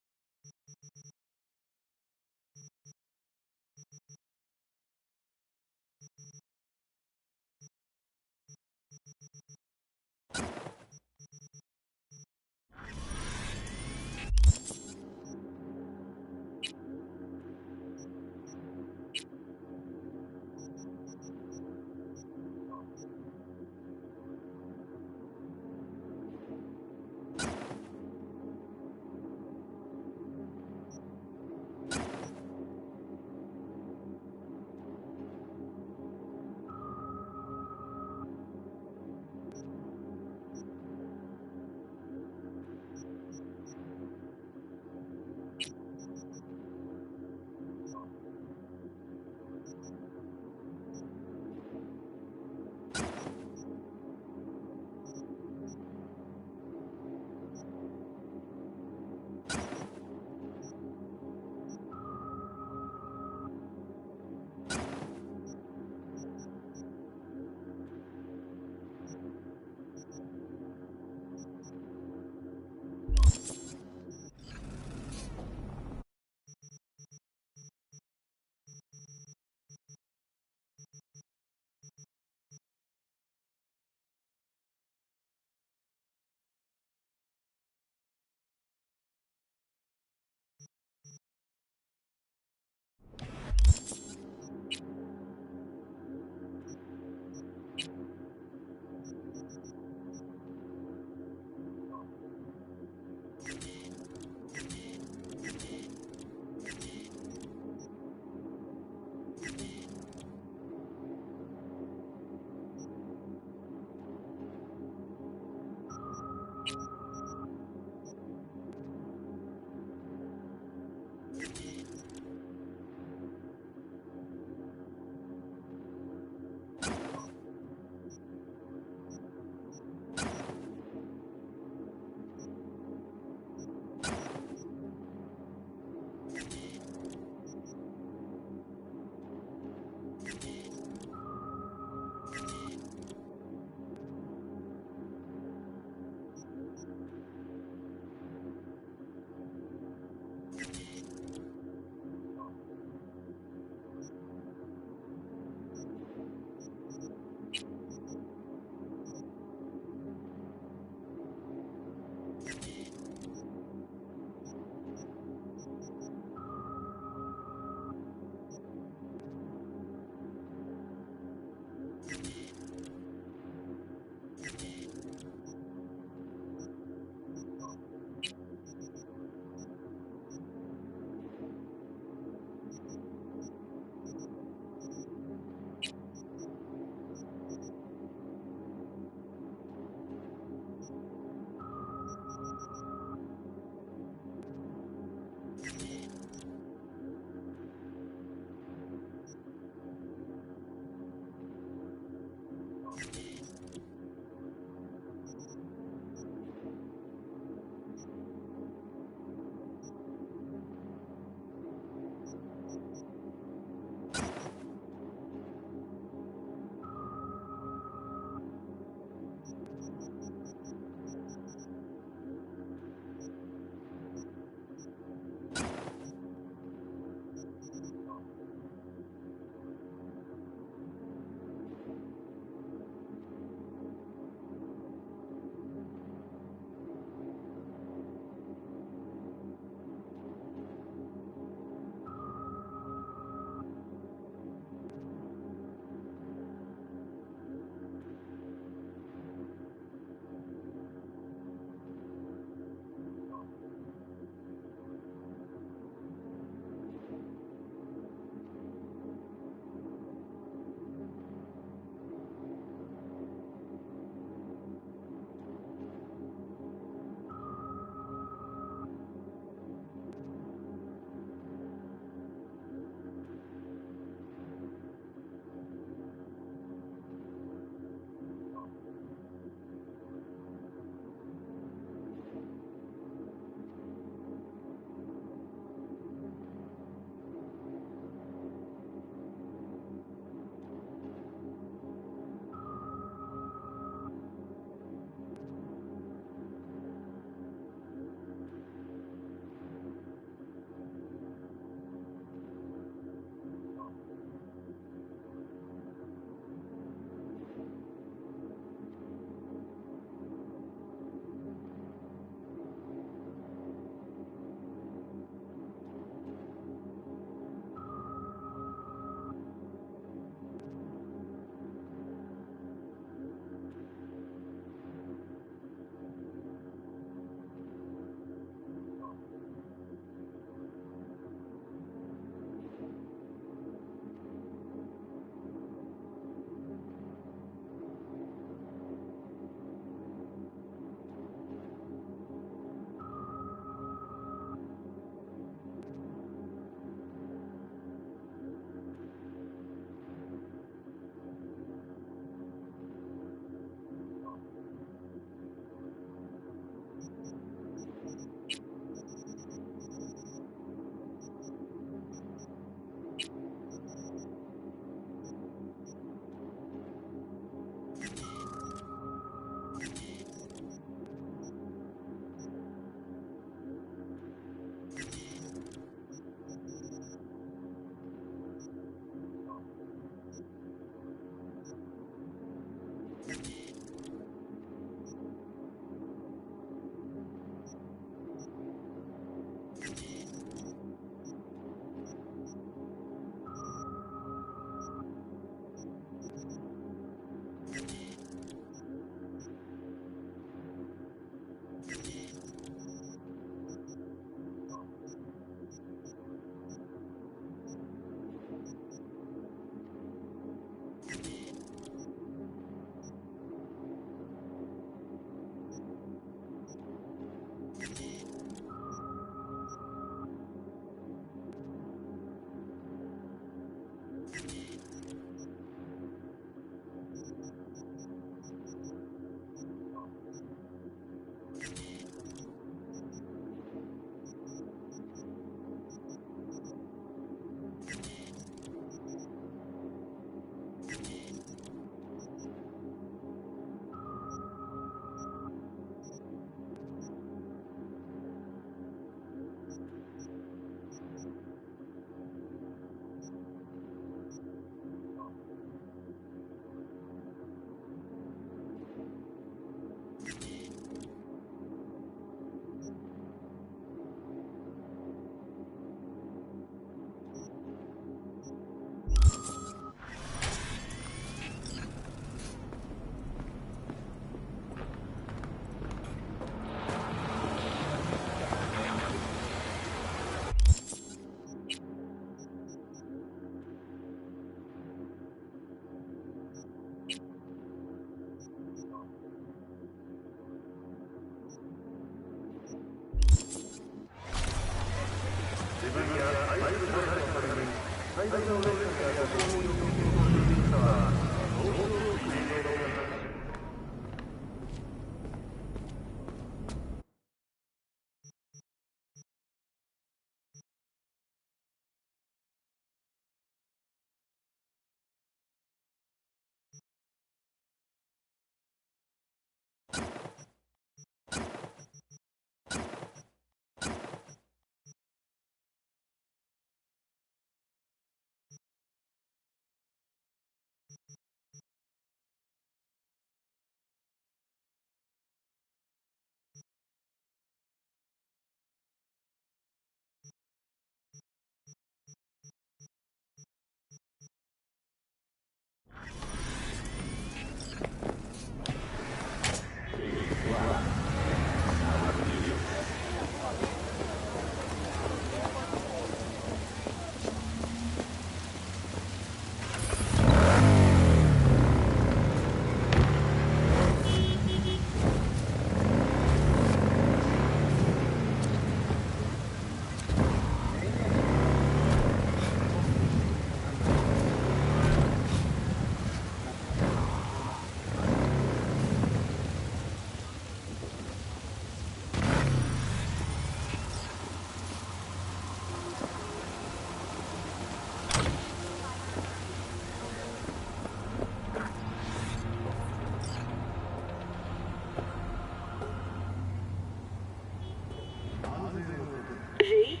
V,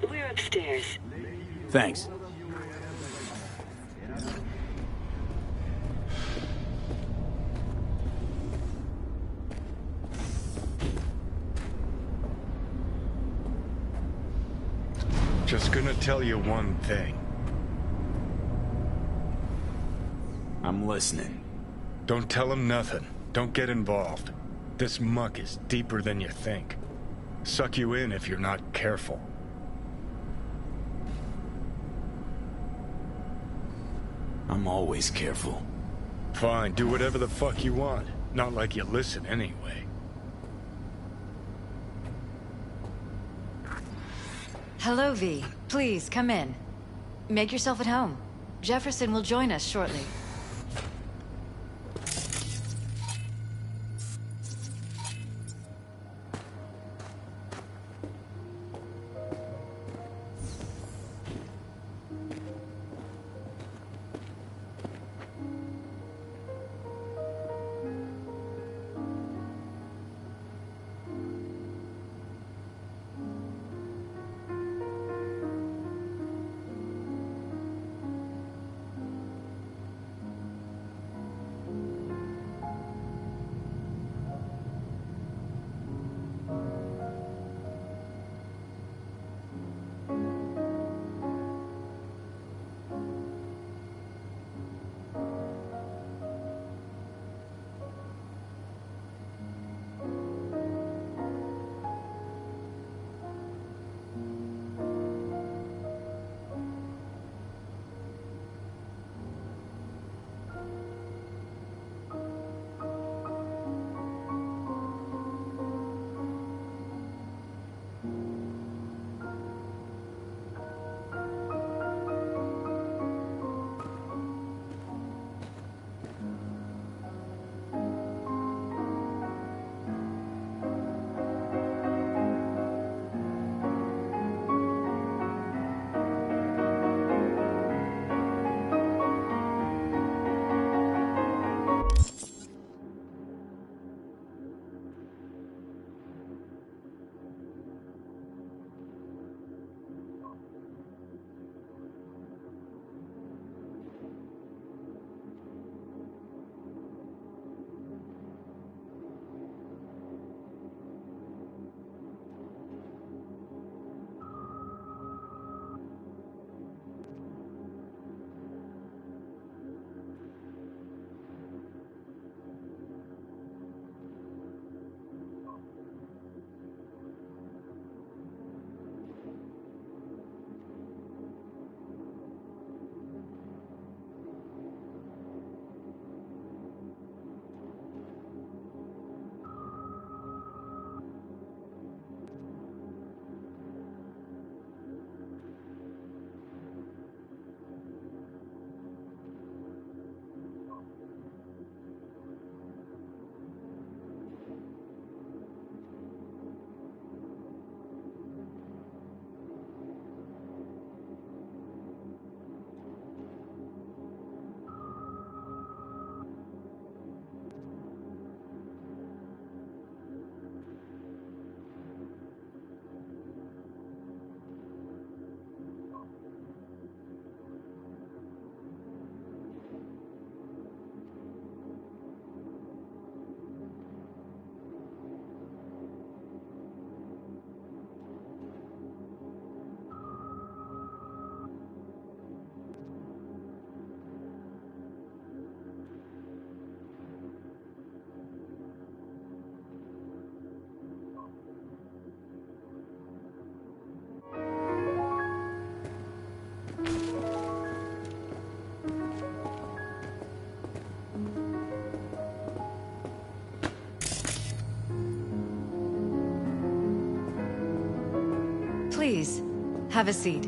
we're upstairs. Thanks. Just gonna tell you one thing. I'm listening. Don't tell him nothing. Don't get involved. This muck is deeper than you think. Suck you in if you're not careful. I'm always careful. Fine, do whatever the fuck you want. Not like you listen anyway. Hello, V. Please, come in. Make yourself at home. Jefferson will join us shortly. Have a seat.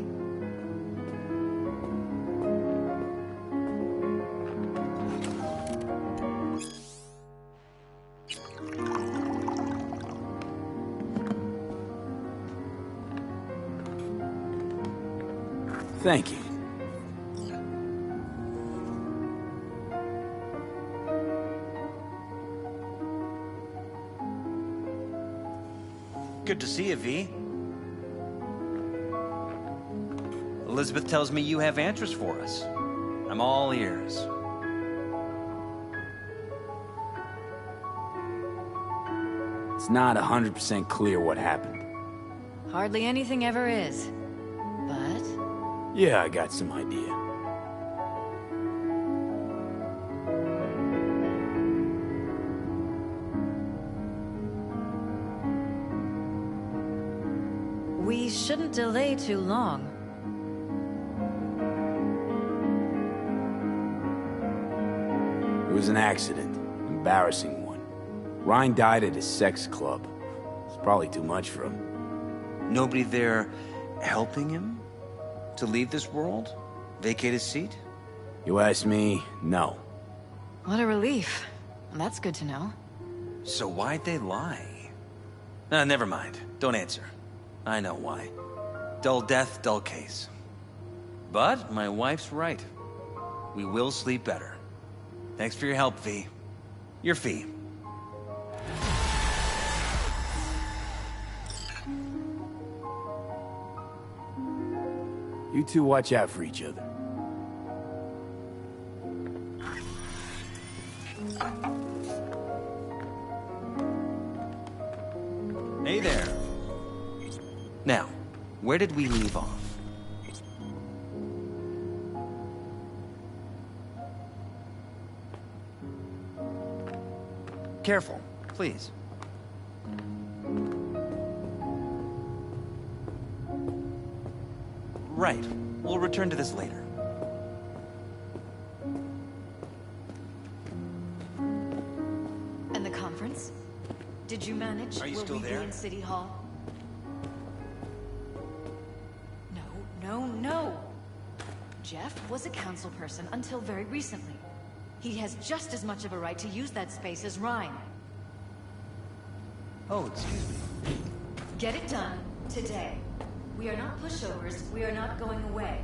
Thank you. Good to see you, V. Elizabeth tells me you have answers for us. I'm all ears. It's not 100% clear what happened. Hardly anything ever is. But... Yeah, I got some idea. we shouldn't delay too long. It was an accident. Embarrassing one. Ryan died at his sex club. It's probably too much for him. Nobody there helping him to leave this world? Vacate his seat? You ask me, no. What a relief. That's good to know. So why'd they lie? Never mind. Don't answer. I know why. Dull death, dull case. But my wife's right. We will sleep better. Thanks for your help, V. Your fee. You two watch out for each other. Hey there. Now, where did we leave off? Careful, please. Right. We'll return to this later. And the conference? Did you manage? Are you Will still we there? be in City Hall? No. Jeff was a council person until very recently. He has just as much of a right to use that space as Ryan. Oh, excuse me. Get it done today. We are not pushovers. We are not going away.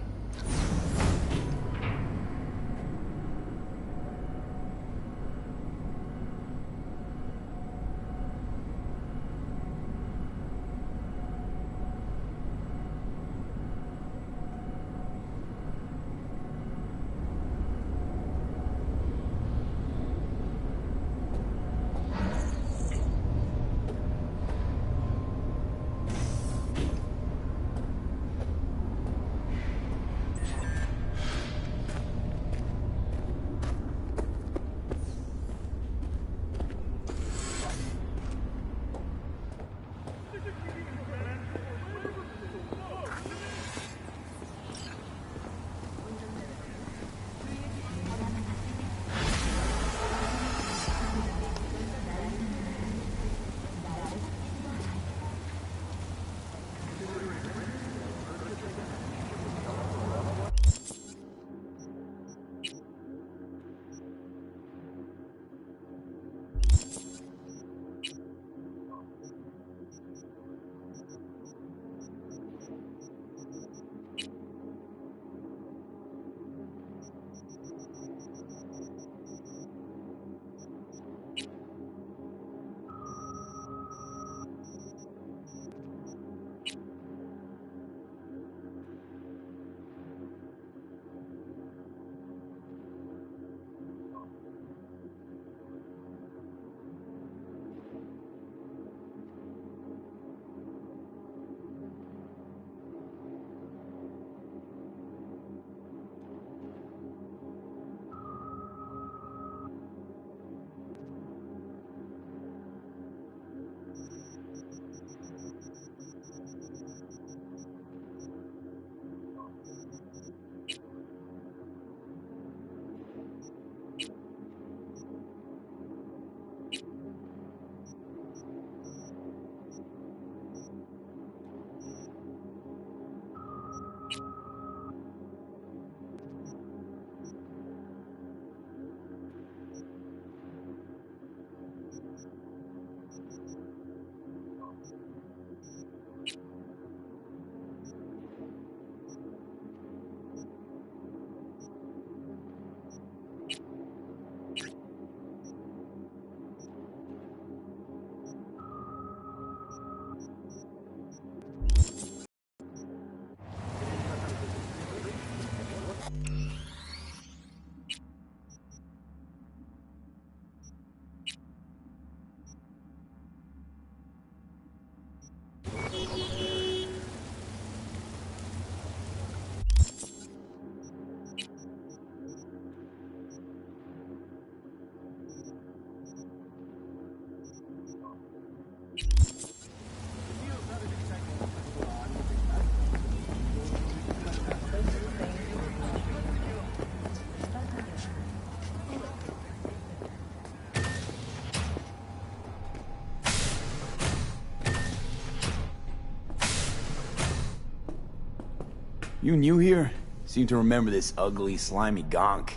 You new here? Seem to remember this ugly, slimy gonk.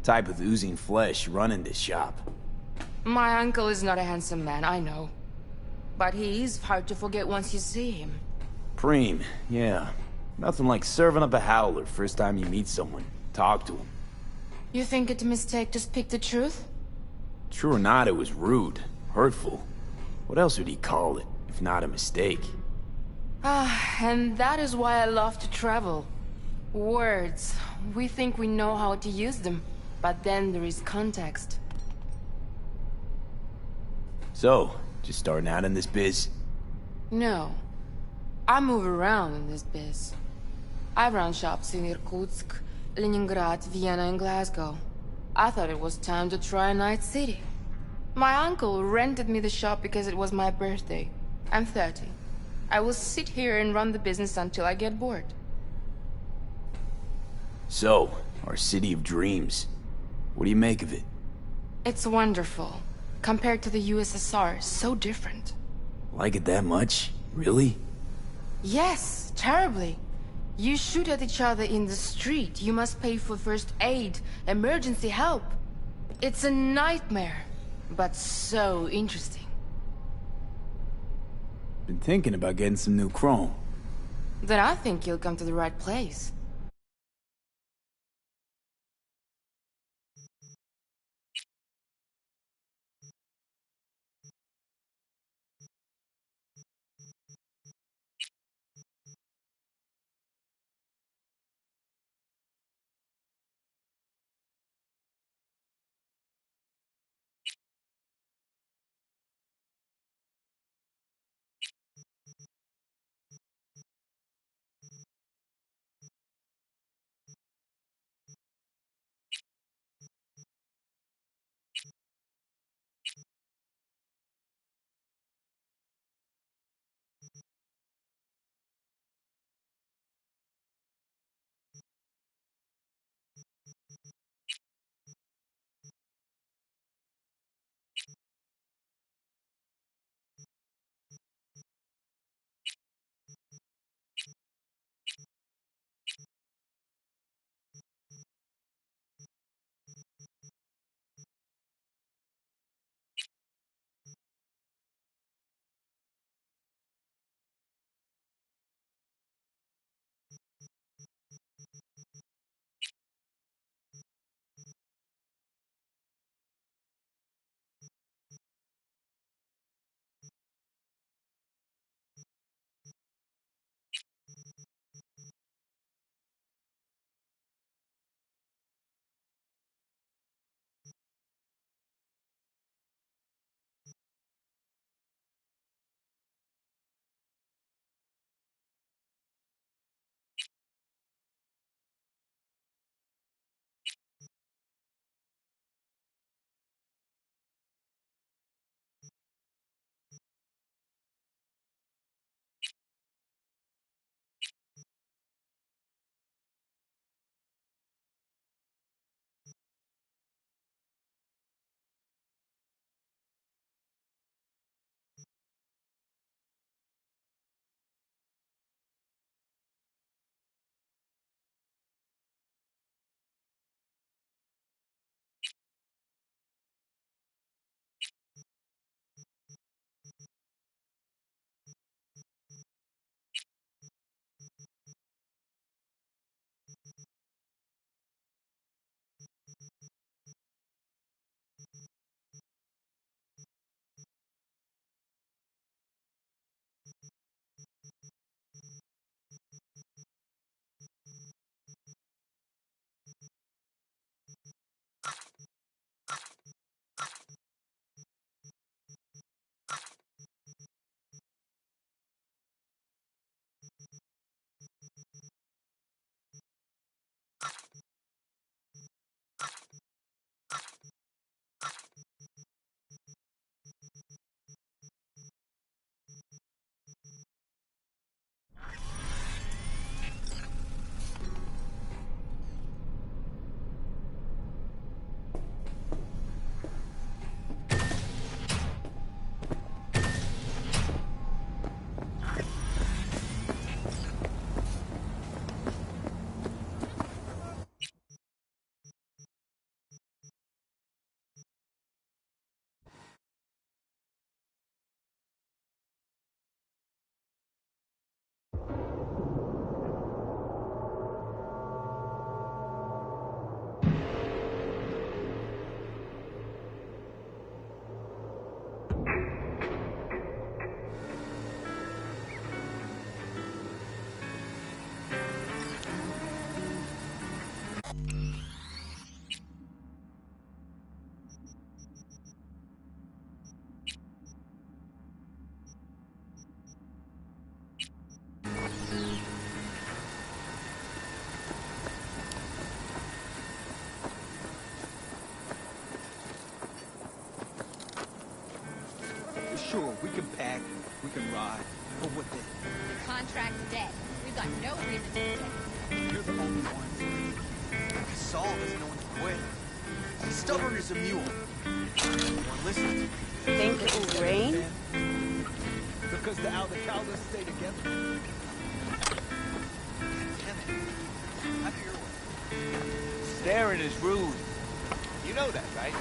Type with oozing flesh running this shop. My uncle is not a handsome man, I know. But he is hard to forget once you see him. Preem, yeah. Nothing like serving up a howler first time you meet someone. Talk to him. You think it's a mistake to speak the truth? True or not, it was rude. Hurtful. What else would he call it, if not a mistake? Ah, and that is why I love to travel. Words. We think we know how to use them, but then there is context. So, just starting out in this biz? No. I move around in this biz. I run shops in Irkutsk, Leningrad, Vienna, and Glasgow. I thought it was time to try a night city. My uncle rented me the shop because it was my birthday. I'm 30. I will sit here and run the business until I get bored. So, our city of dreams. What do you make of it? It's wonderful. Compared to the USSR, so different. Like it that much? Really? Yes, terribly. You shoot at each other in the street. You must pay for first aid, emergency help. It's a nightmare, but so interesting. Been thinking about getting some new chrome. Then I think you'll come to the right place. Sure, we can pack, we can ride, but what then? Your contract's dead. We've got no reason to stay. You're the only ones. Saul doesn't know when to quit. He's stubborn as a mule. Or listen. Think it will rain? Because the Aldecaldos stay together. Damn it. Have your way. Staring is rude. You know that, right?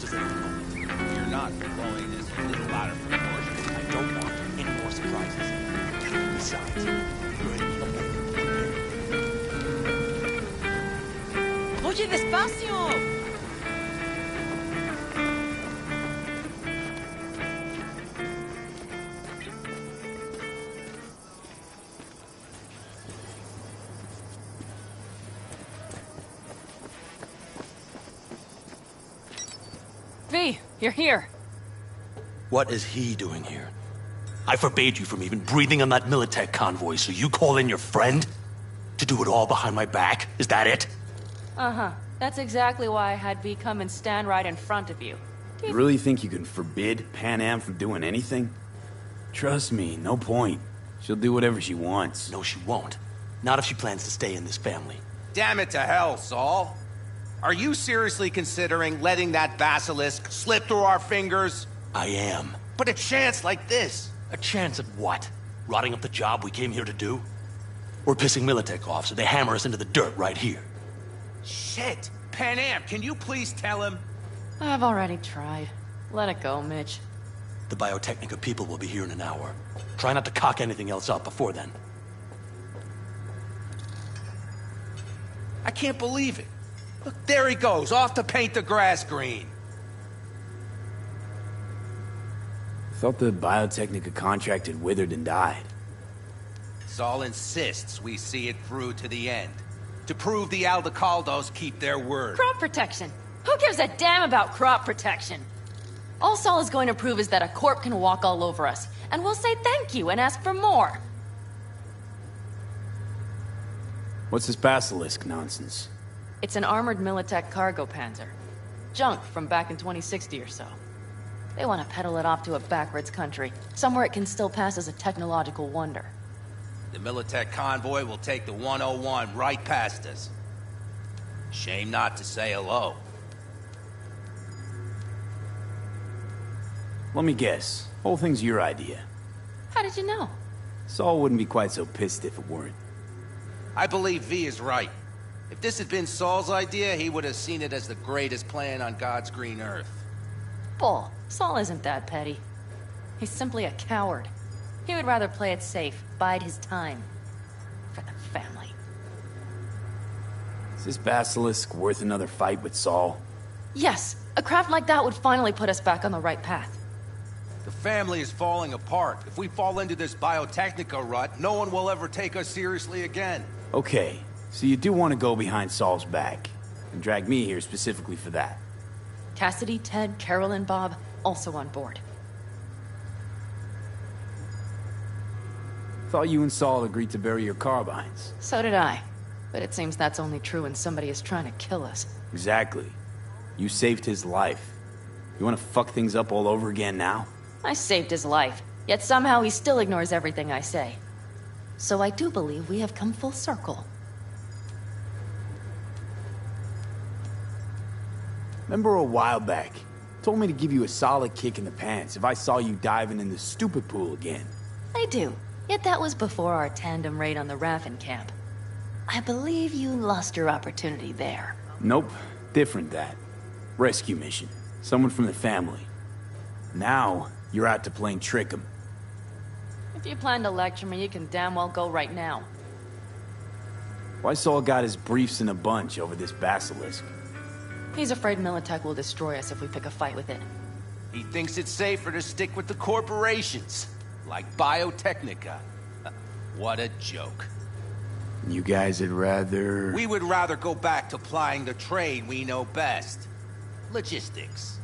You're not blowing this a little louder for proportion. I don't want any more surprises. Besides, you're in the Oye, despacio! V, you're here. What is he doing here? I forbade you from even breathing on that Militech convoy, so you call in your friend? To do it all behind my back? Is that it? Uh-huh. That's exactly why I had V come and stand right in front of you. You really think you can forbid Pan Am from doing anything? Trust me, no point. She'll do whatever she wants. No, she won't. Not if she plans to stay in this family. Damn it to hell, Saul. Are you seriously considering letting that basilisk slip through our fingers? I am. But a chance like this. A chance at what? Rotting up the job we came here to do? We're pissing Militech off, so they hammer us into the dirt right here. Shit! Pan Am, can you please tell him? I've already tried. Let it go, Mitch. The Biotechnica people will be here in an hour. Try not to cock anything else up before then. I can't believe it. Look, there he goes, off to paint the grass green. Thought the Biotechnica contract had withered and died. Saul insists we see it through to the end. To prove the Aldecaldos keep their word. Crop protection! Who gives a damn about crop protection? All Saul is going to prove is that a corp can walk all over us, and we'll say thank you and ask for more. What's this basilisk nonsense? It's an armored Militech cargo panzer. Junk from back in 2060 or so. They want to peddle it off to a backwards country, somewhere it can still pass as a technological wonder. The Militech convoy will take the 101 right past us. Shame not to say hello. Let me guess. Whole thing's your idea. How did you know? Saul wouldn't be quite so pissed if it weren't. I believe V is right. If this had been Saul's idea, he would have seen it as the greatest plan on God's green earth. Bull. Saul isn't that petty. He's simply a coward. He would rather play it safe, bide his time. For the family. Is this basilisk worth another fight with Saul? Yes, a craft like that would finally put us back on the right path. The family is falling apart. If we fall into this Biotechnica rut, no one will ever take us seriously again. Okay, so you do want to go behind Saul's back, and drag me here specifically for that. Cassidy, Ted, Carol, and Bob, also on board. Thought you and Saul agreed to bury your carbines. So did I. But it seems that's only true when somebody is trying to kill us. Exactly. You saved his life. You want to fuck things up all over again now? I saved his life, yet somehow he still ignores everything I say. So I do believe we have come full circle. Remember a while back, told me to give you a solid kick in the pants if I saw you diving in the stupid pool again. I do. Yet that was before our tandem raid on the Raffen camp. I believe you lost your opportunity there. Nope. Different that. Rescue mission. Someone from the family. Now, you're out to plain trick him. If you plan to lecture me, you can damn well go right now. Why Saul got his briefs in a bunch over this basilisk? He's afraid Militech will destroy us if we pick a fight with it. He thinks it's safer to stick with the corporations, like Biotechnica. What a joke. You guys would rather... We would rather go back to plying the trade we know best. Logistics.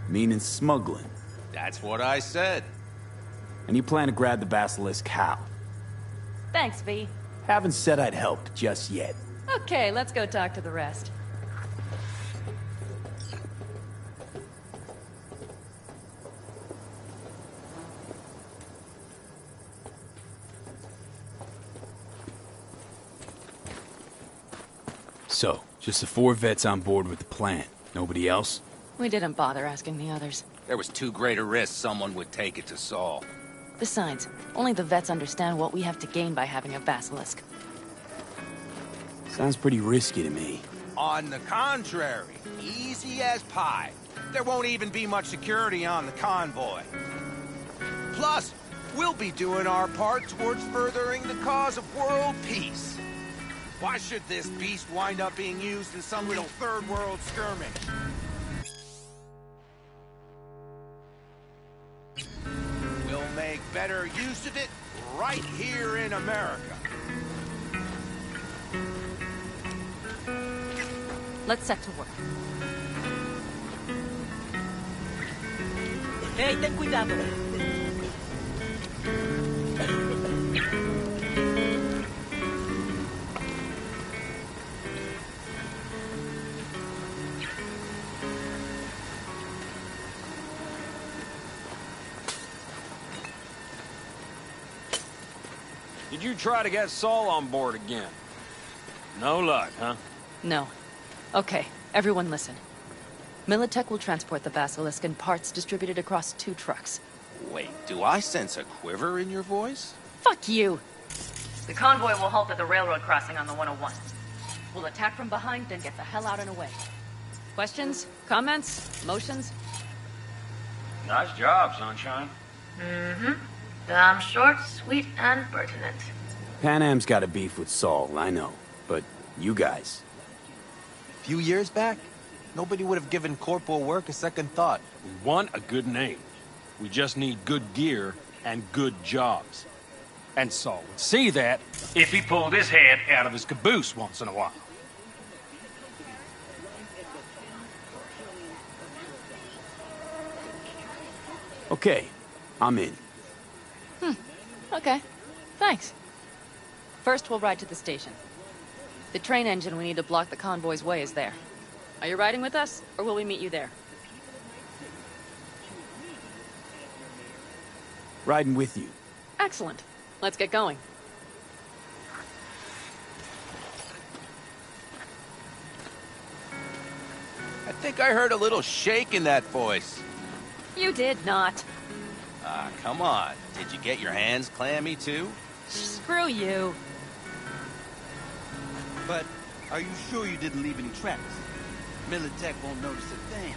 Meaning smuggling. That's what I said. And you plan to grab the basilisk how? Thanks, V. Haven't said I'd help just yet. Okay, let's go talk to the rest. So, just the 4 vets on board with the plan. Nobody else? We didn't bother asking the others. There was too great a risk someone would take it to Saul. Besides, only the vets understand what we have to gain by having a basilisk. Sounds pretty risky to me. On the contrary, easy as pie. There won't even be much security on the convoy. Plus, we'll be doing our part towards furthering the cause of world peace. Why should this beast wind up being used in some little third world skirmish? We'll make better use of it right here in America. Let's set to work. Hey, ten cuidado. Did you try to get Saul on board again? No luck, huh? No. Okay, everyone listen. Militech will transport the basilisk in parts distributed across 2 trucks. Wait, do I sense a quiver in your voice? Fuck you! The convoy will halt at the railroad crossing on the 101. We'll attack from behind, then get the hell out and away. Questions? Comments? Motions? Nice job, Sunshine. Mm-hmm. Damn short, sweet, and pertinent. Pan Am's got a beef with Saul, I know. But you guys... A few years back, nobody would have given corporal work a second thought. We want a good name. We just need good gear and good jobs. And Saul would see that if he pulled his head out of his caboose once in a while. Okay, I'm in. Okay. Thanks. First, we'll ride to the station. The train engine we need to block the convoy's way is there. Are you riding with us, or will we meet you there? Riding with you. Excellent. Let's get going. I think I heard a little shake in that voice. You did not. Ah, come on. Did you get your hands clammy, too? Screw you. But are you sure you didn't leave any tracks? Militech won't notice a thing.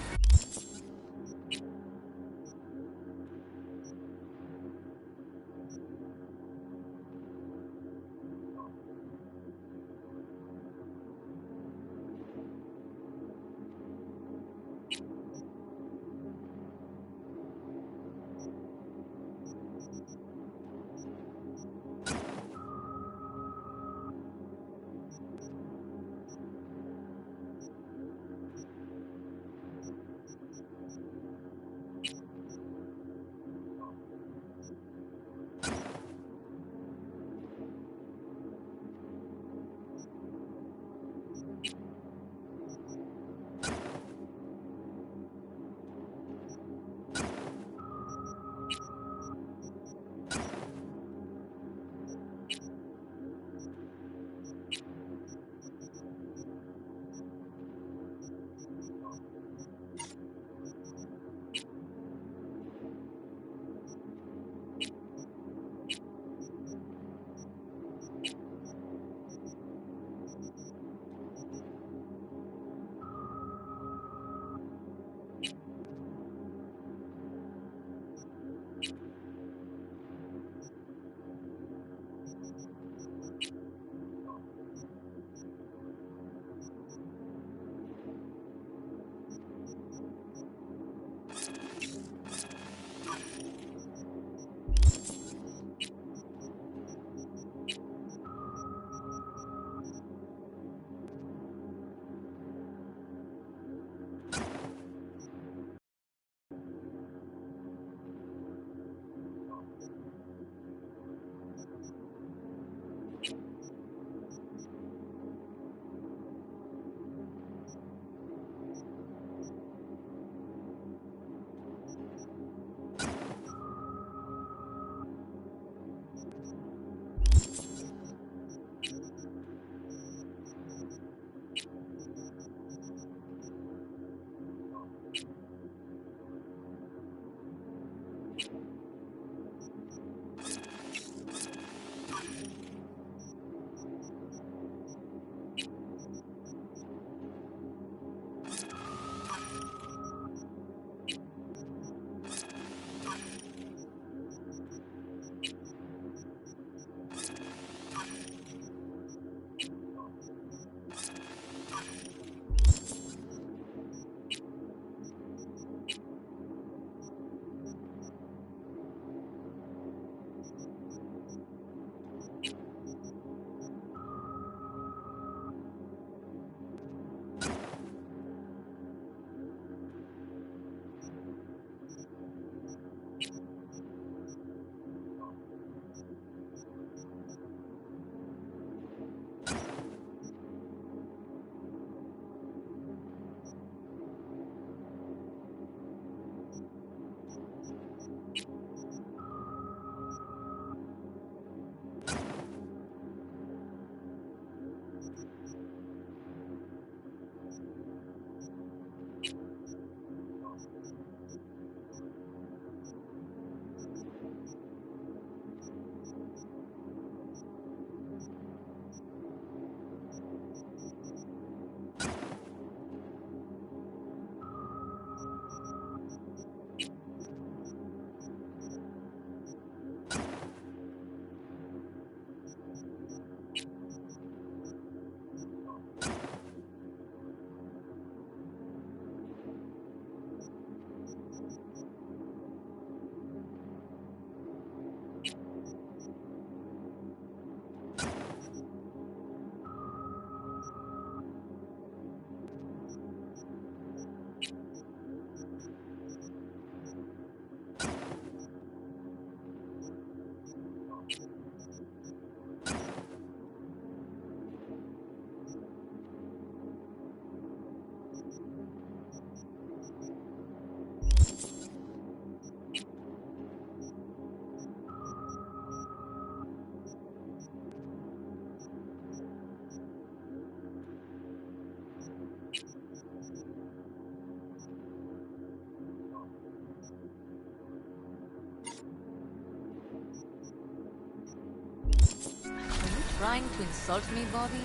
trying to insult me, Bobby?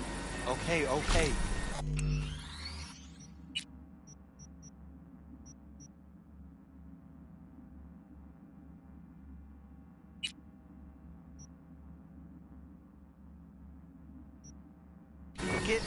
Okay, okay. Get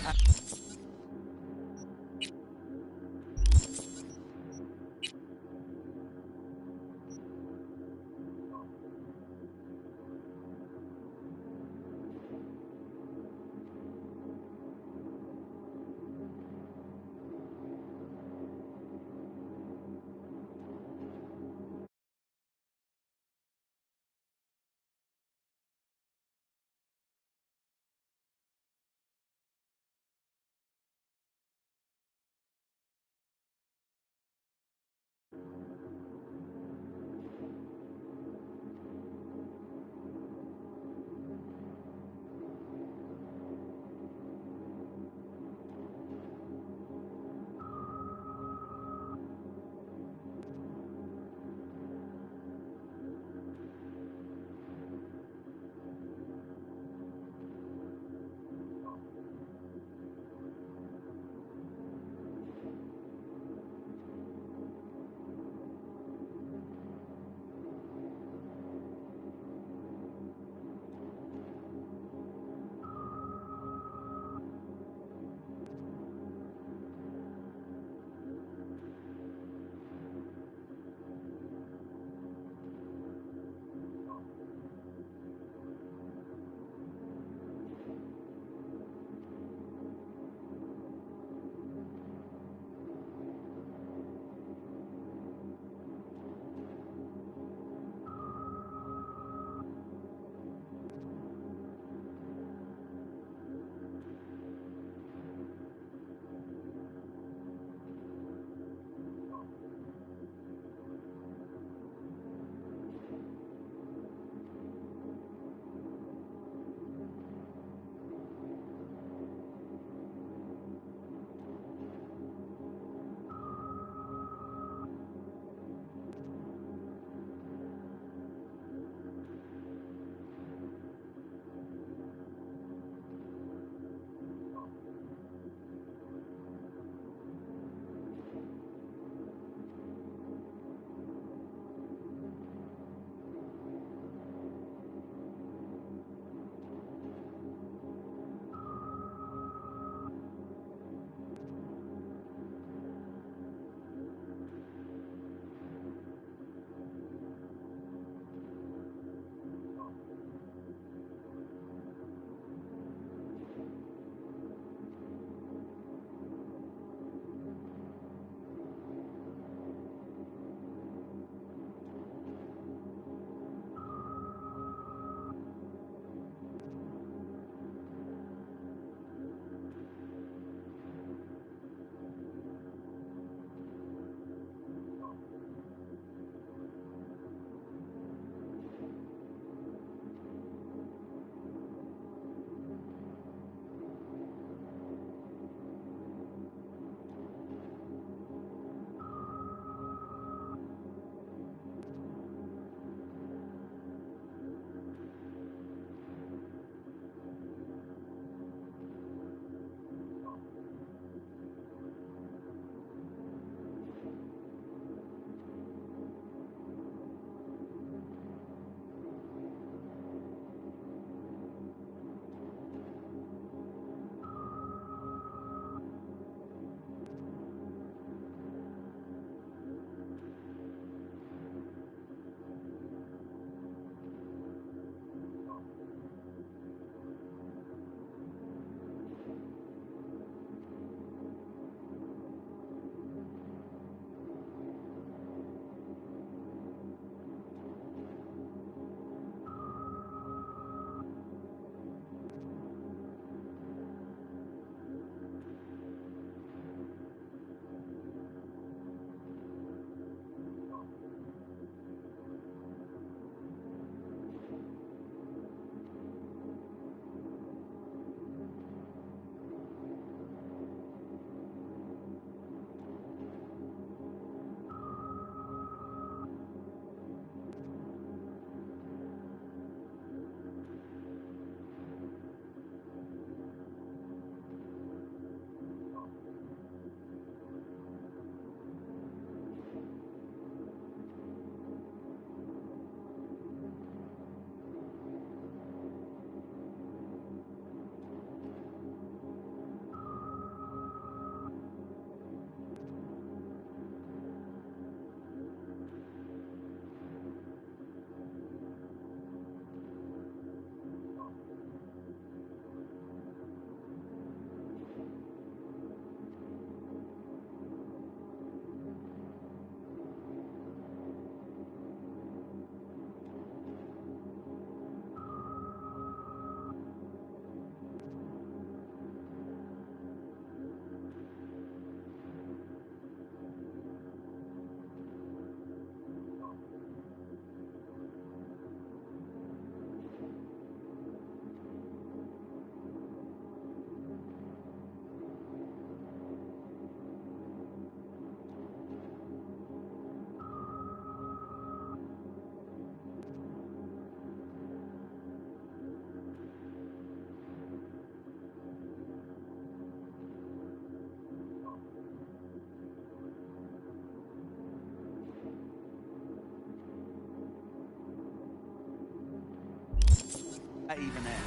Even at.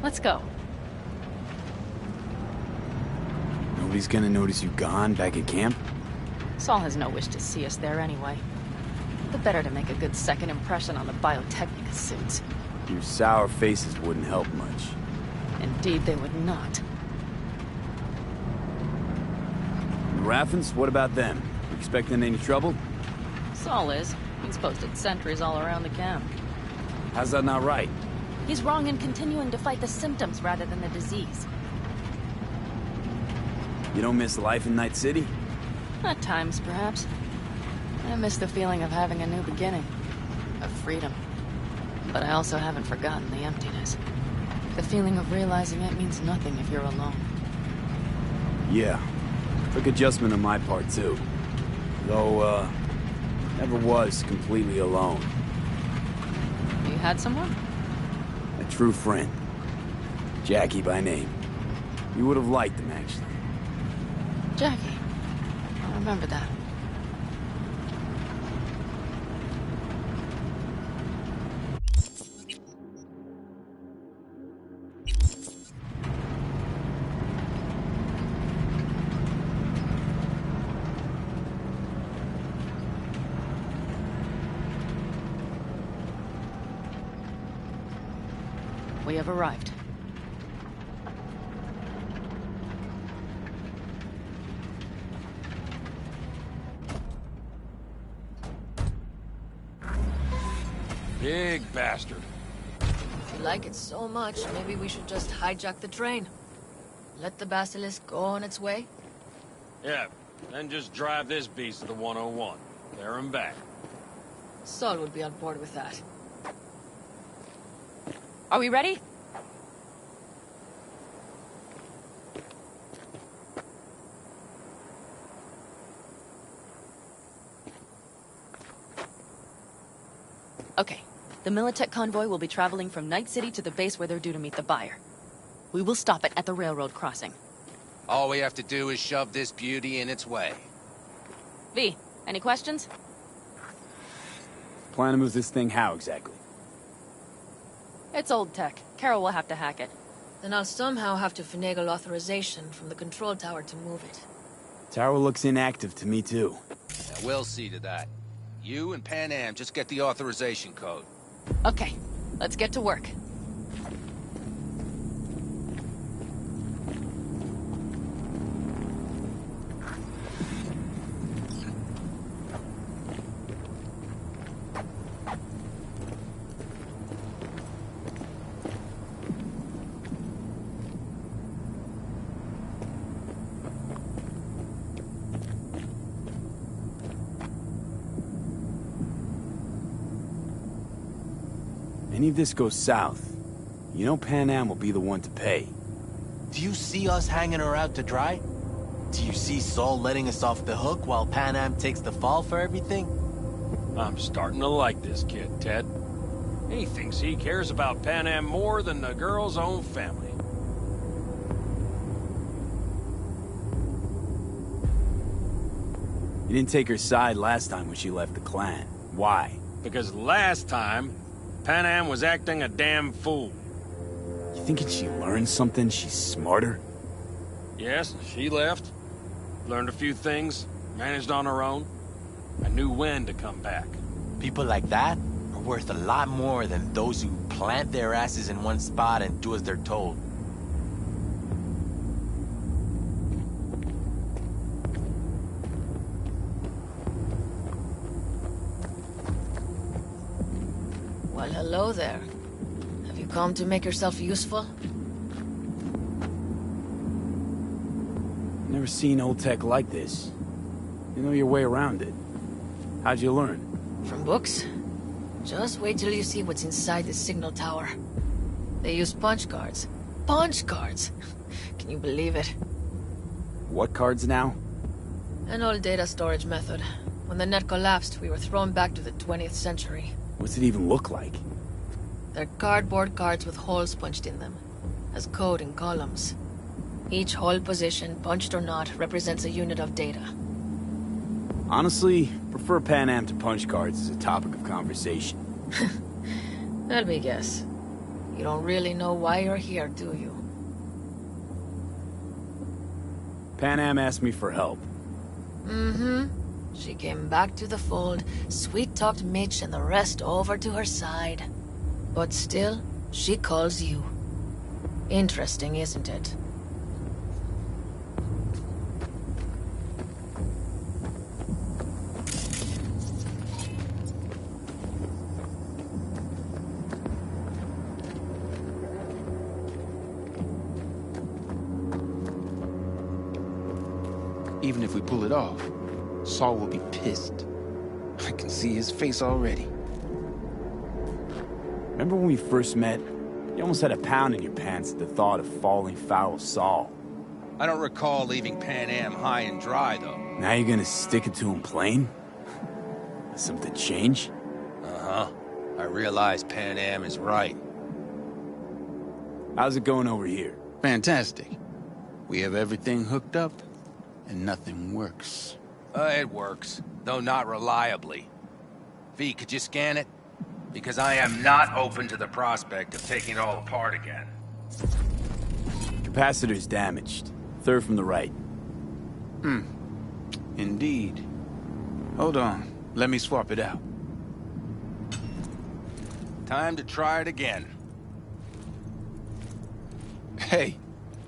Let's go. Nobody's gonna notice you gone back at camp? Saul has no wish to see us there anyway. The better to make a good second impression on the Biotechnica suits. Your sour faces wouldn't help much. Indeed, they would not. The Raffens, what about them? You expecting any trouble? Saul is. He's posted sentries all around the camp. How's that not right? He's wrong in continuing to fight the symptoms rather than the disease. You don't miss life in Night City? At times, perhaps. I miss the feeling of having a new beginning. Of freedom. But I also haven't forgotten the emptiness. The feeling of realizing it means nothing if you're alone. Yeah. Took adjustment on my part, too. Though, never was completely alone. You had someone? A true friend. Jackie by name. You would have liked him, actually. Jackie. I remember that. We have arrived. Big bastard. If you like it so much, maybe we should just hijack the train. Let the Basilisk go on its way. Yeah, then just drive this beast to the 101. There and back. Saul would be on board with that. Are we ready? Okay. The Militech convoy will be traveling from Night City to the base where they're due to meet the buyer. We will stop it at the railroad crossing. All we have to do is shove this beauty in its way. V, any questions? Plan to move this thing how, exactly? It's old tech. Carol will have to hack it. Then I'll somehow have to finagle authorization from the control tower to move it. Tower looks inactive to me, too. Now, we'll see to that. You and Pan Am just get the authorization code. Okay, let's get to work. Any of this goes south, you know Pan Am will be the one to pay. Do you see us hanging her out to dry? Do you see Saul letting us off the hook while Pan Am takes the fall for everything? I'm starting to like this kid, Ted. He thinks he cares about Pan Am more than the girl's own family. You didn't take her side last time when she left the clan. Why? Because last time, Pan Am was acting a damn fool. You thinking she learned something? She's smarter? Yes, she left. Learned a few things, managed on her own. I knew when to come back. People like that are worth a lot more than those who plant their asses in one spot and do as they're told. Well, hello there. Have you come to make yourself useful? Never seen old tech like this. You know your way around it. How'd you learn? From books? Just wait till you see what's inside the signal tower. They use punch cards. Punch cards! Can you believe it? What cards now? An old data storage method. When the net collapsed, we were thrown back to the 20th century. What's it even look like? They're cardboard cards with holes punched in them, as code in columns. Each hole position, punched or not, represents a unit of data. Honestly, prefer Pan Am to punch cards as a topic of conversation. Let me guess. You don't really know why you're here, do you? Pan Am asked me for help. Mm-hmm. She came back to the fold, sweet-talked Mitch and the rest over to her side. But still, she calls you. Interesting, isn't it? Even if we pull it off, Saul will be pissed. I can see his face already. Remember when we first met? You almost had a pound in your pants at the thought of falling foul of Saul. I don't recall leaving Pan Am high and dry, though. Now you're gonna stick it to him plain? Something change? Uh-huh. I realize Pan Am is right. How's it going over here? Fantastic. We have everything hooked up, and nothing works. It works, though not reliably. V, could you scan it? Because I am not open to the prospect of taking it all apart again. Capacitor's damaged. Third from the right. Indeed. Hold on. Let me swap it out. Time to try it again. Hey,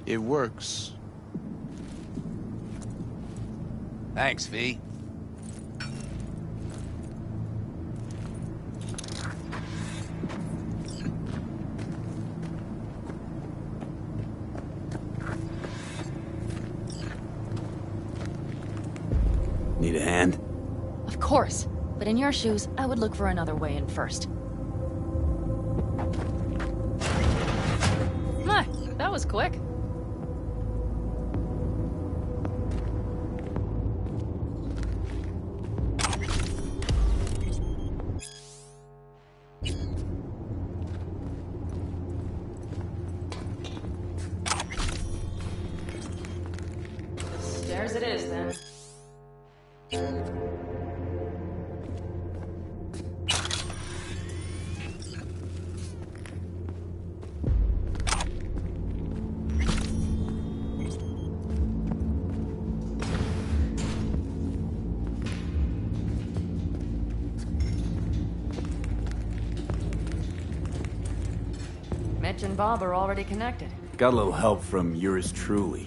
it works. Thanks, V. Need a hand? Of course. But in your shoes, I would look for another way in first. My, that was quick. Stairs it is, then. Mitch and Bob are already connected. Got a little help from yours truly.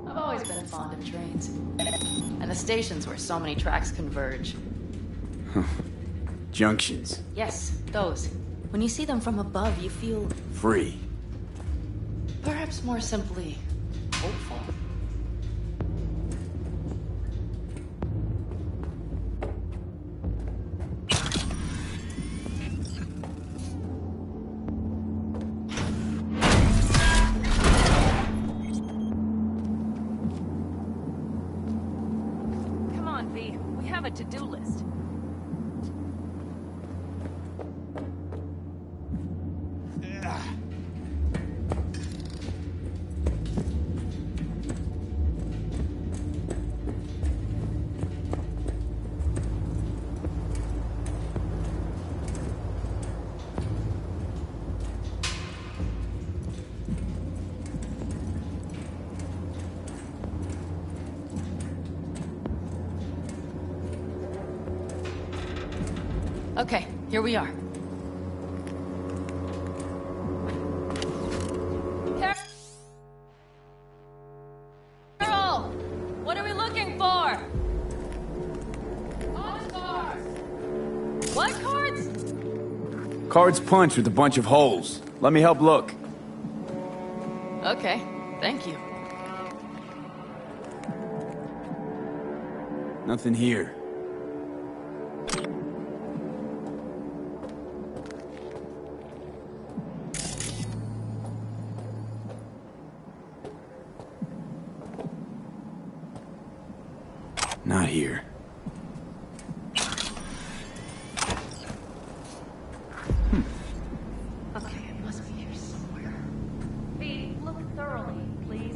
I've always been fond of trains. And the stations where so many tracks converge. Junctions. Yes, those. When you see them from above, you feel... Free. perhaps more simply... hopeful. Come on, V. We have a to-do list. Okay, here we are. Carol! What are we looking for? Cards! What cards? Cards punched with a bunch of holes. Let me help look. Okay, thank you. Nothing here. here. Okay, it must be here somewhere. V, look thoroughly, please.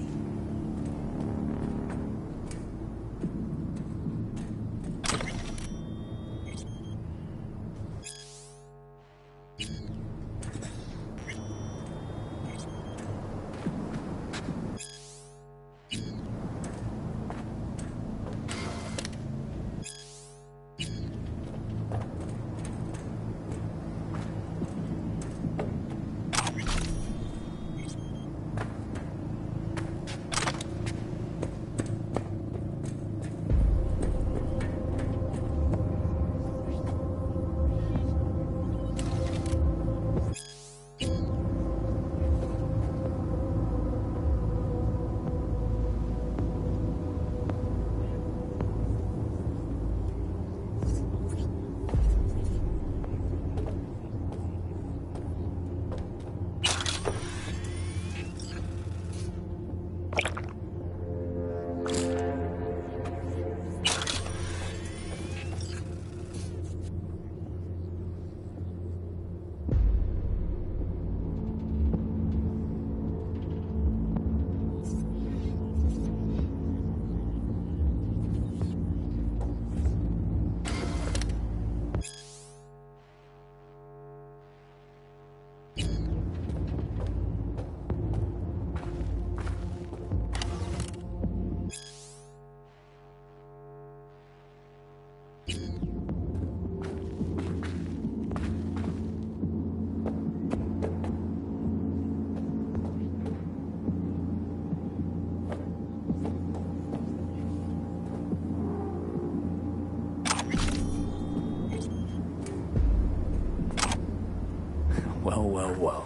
Well.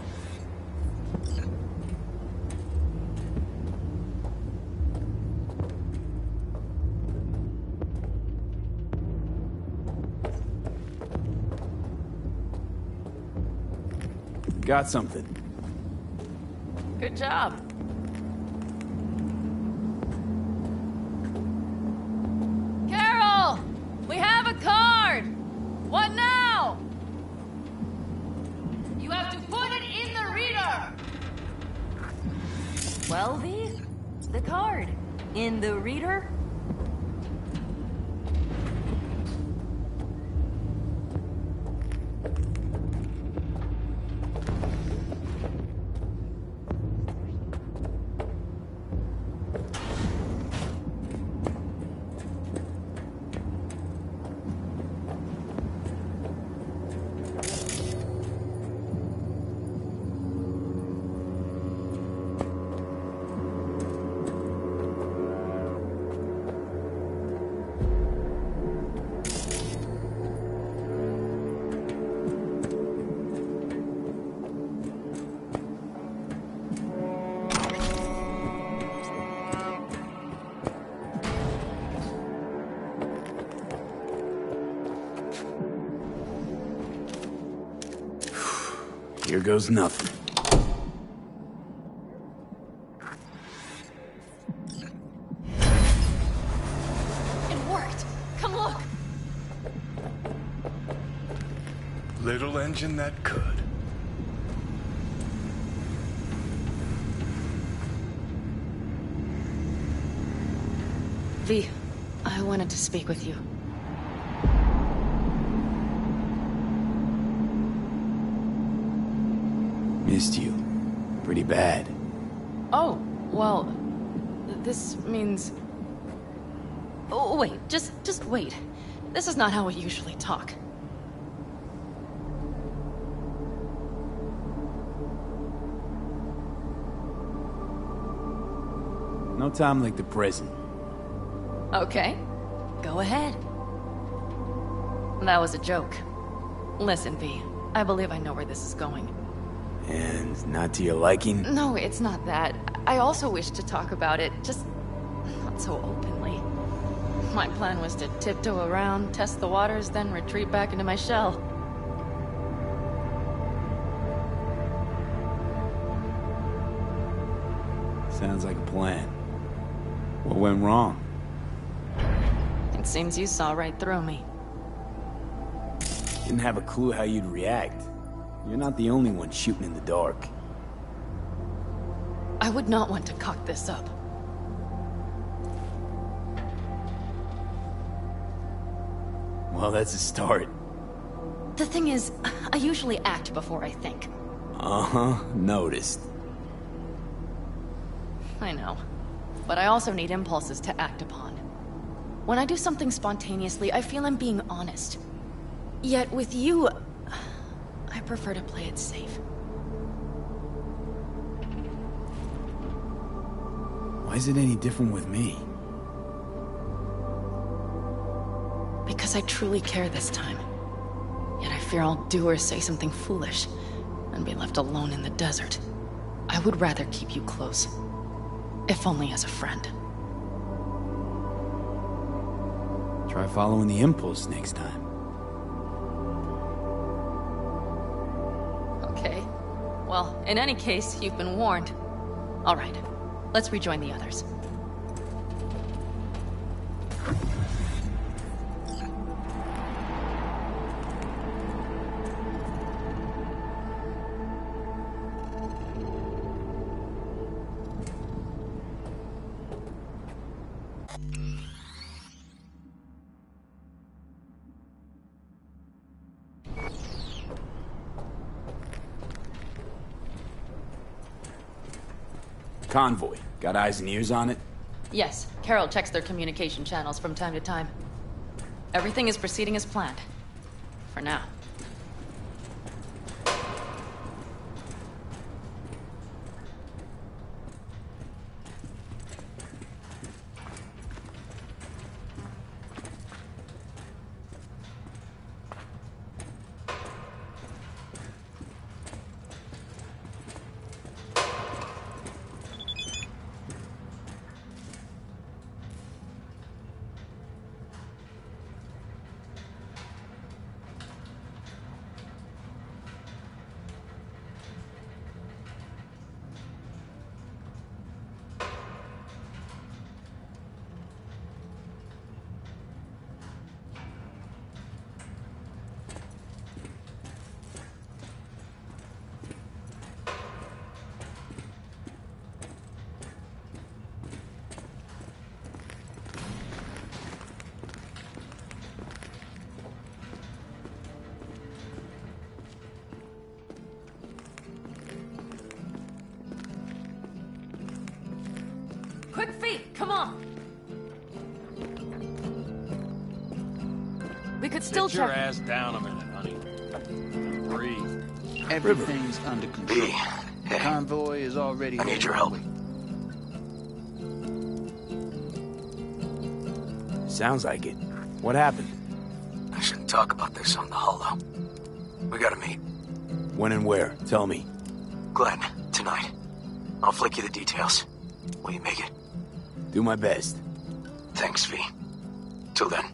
Got something. Good job. Carol! We have a card! What now? You have to put it in the reader! Well, V, the card. In the reader? Here goes nothing. It worked! Come look! Little engine that could. V, I wanted to speak with you. Missed you. Pretty bad. Oh, well, this means... Oh, wait, just wait. This is not how we usually talk. No time like the present. Okay, go ahead. That was a joke. Listen, V, I believe I know where this is going. And not to your liking? No, it's not that. I also wish to talk about it, just not so openly. My plan was to tiptoe around, test the waters, then retreat back into my shell. Sounds like a plan. What went wrong? It seems you saw right through me. Didn't have a clue how you'd react. You're not the only one shooting in the dark. I would not want to cock this up. Well, that's a start. The thing is, I usually act before I think. Uh-huh, noticed. I know. But I also need impulses to act upon. When I do something spontaneously, I feel I'm being honest. Yet with you, I prefer to play it safe. Why is it any different with me? Because I truly care this time. Yet I fear I'll do or say something foolish and be left alone in the desert. I would rather keep you close, if only as a friend. Try following the impulse next time. Okay. Well, in any case, you've been warned. All right. Let's rejoin the others. Convoy. Got eyes and ears on it? Yes, Carol checks their communication channels from time to time. Everything is proceeding as planned. For now. Quick feet, come on! We could still Sit your check. ass down a minute, honey. Breathe. Everything's under control. The convoy is already. I need your help. Sounds like it. What happened? I shouldn't talk about this on the holo. We gotta meet. When and where? Tell me. Glenn, tonight. I'll flick you the details. Will you make it? Do my best. Thanks, V. Till then.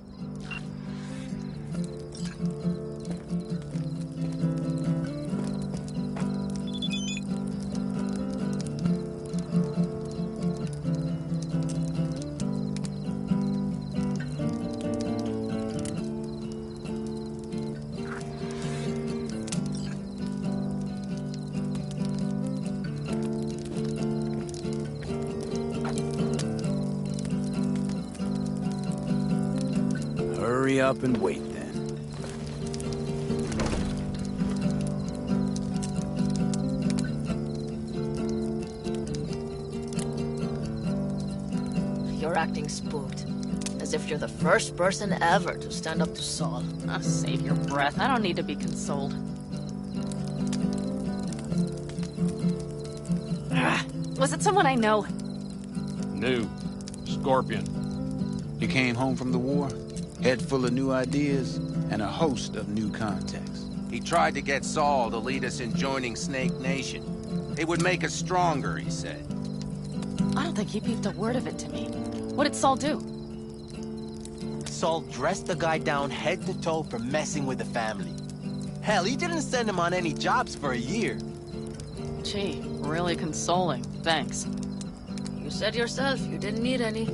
Hurry up and wait then. You're acting spooked. As if you're the first person ever to stand up to Saul. Oh, save your breath. I don't need to be consoled. Was it someone I know? New. Scorpion. You came home from the war, head full of new ideas, and a host of new contacts. He tried to get Saul to lead us in joining Snake Nation. It would make us stronger, he said. I don't think he peeped a word of it to me. What did Saul do? Saul dressed the guy down head to toe for messing with the family. Hell, he didn't send him on any jobs for a year. Gee, really consoling. Thanks. You said yourself you didn't need any.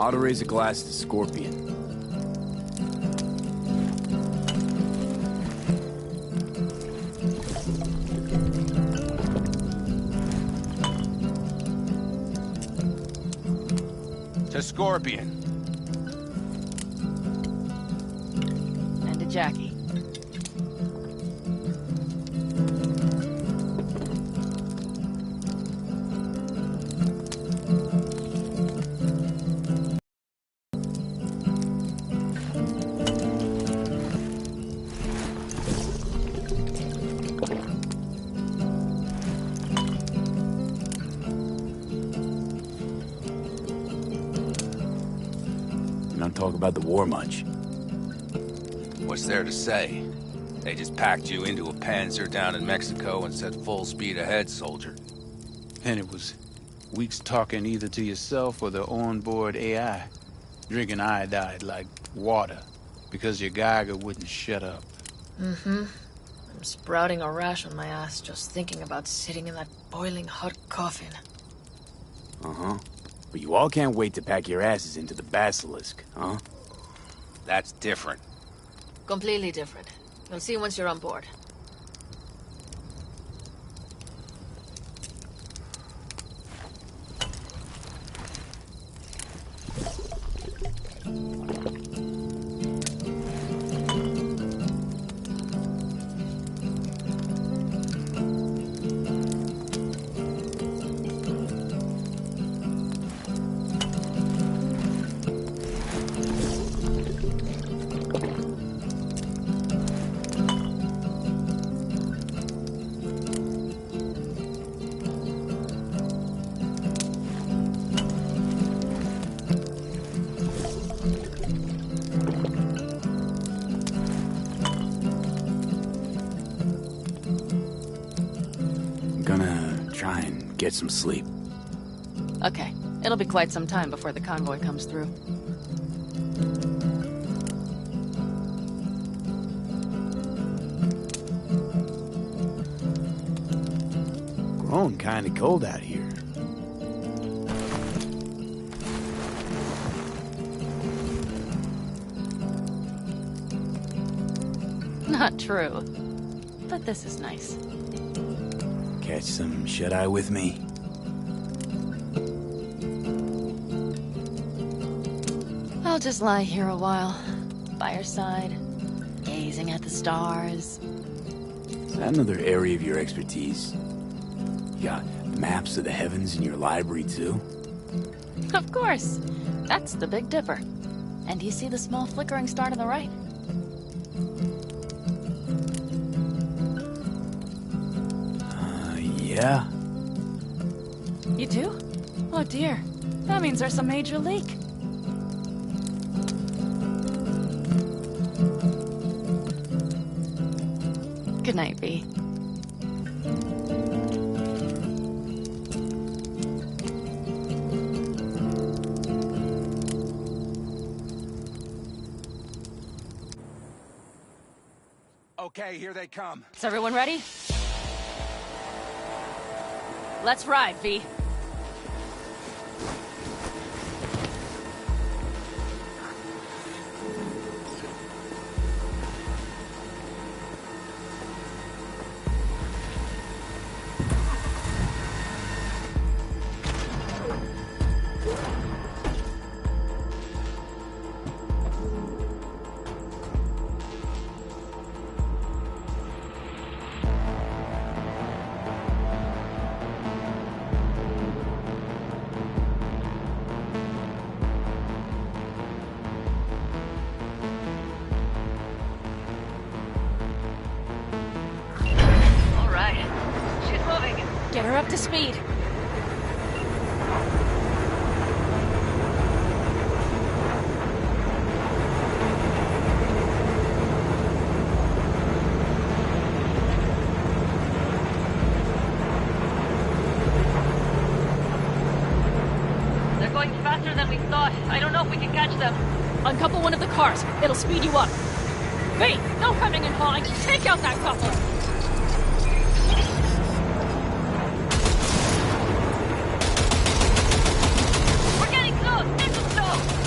Ought to raise a glass to Scorpion. To Scorpion. And to Jackie. Don't talk about the war much. What's there to say? They just packed you into a Panzer down in Mexico and said full speed ahead, soldier. And it was weeks talking either to yourself or the onboard AI, drinking iodide like water, because your Geiger wouldn't shut up. Mm-hmm. I'm sprouting a rash on my ass just thinking about sitting in that boiling hot coffin. Uh-huh. But you all can't wait to pack your asses into the Basilisk, huh? That's different. Completely different. You'll see once you're on board. Get some sleep. Okay. It'll be quite some time before the convoy comes through. Grown kinda cold out here. Not true. But this is nice. Catch some shut-eye with me? I'll just lie here a while, by your side, gazing at the stars. Is that another area of your expertise? You got maps of the heavens in your library, too? Of course. That's the Big Dipper. And do you see the small flickering star to the right? Yeah? You do? Oh dear. That means there's a major leak. Good night, V. Okay, here they come. Is everyone ready? Let's ride, V. Get her up to speed. They're going faster than we thought. I don't know if we can catch them. Uncouple one of the cars. It'll speed you up. V, no coming and hauling. Take out that couple. We're getting close. Get them slow.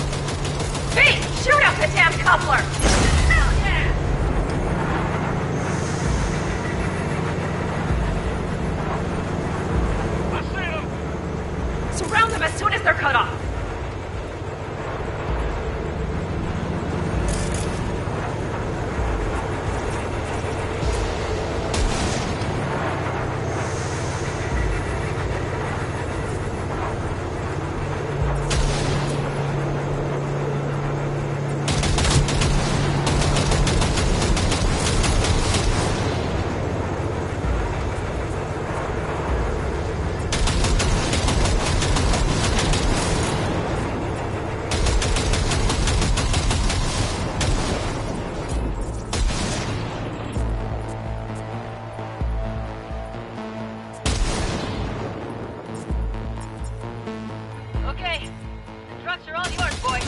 trucks are all yours, boy.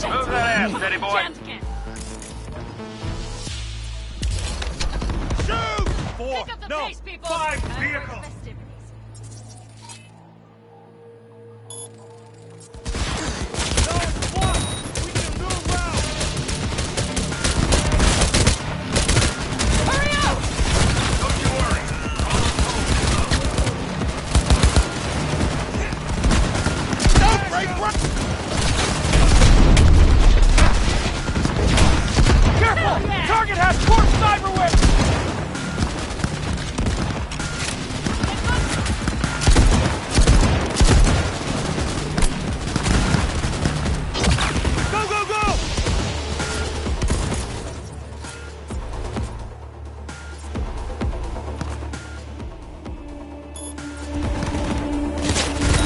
Move that ass, steady boy. Shoot! Four, Pick up the no, pace, people. 5 Time for the vehicles. festivities. Hurry up! Don't you worry. Don't break Careful! Target has forced cyber whip! Go, go, go!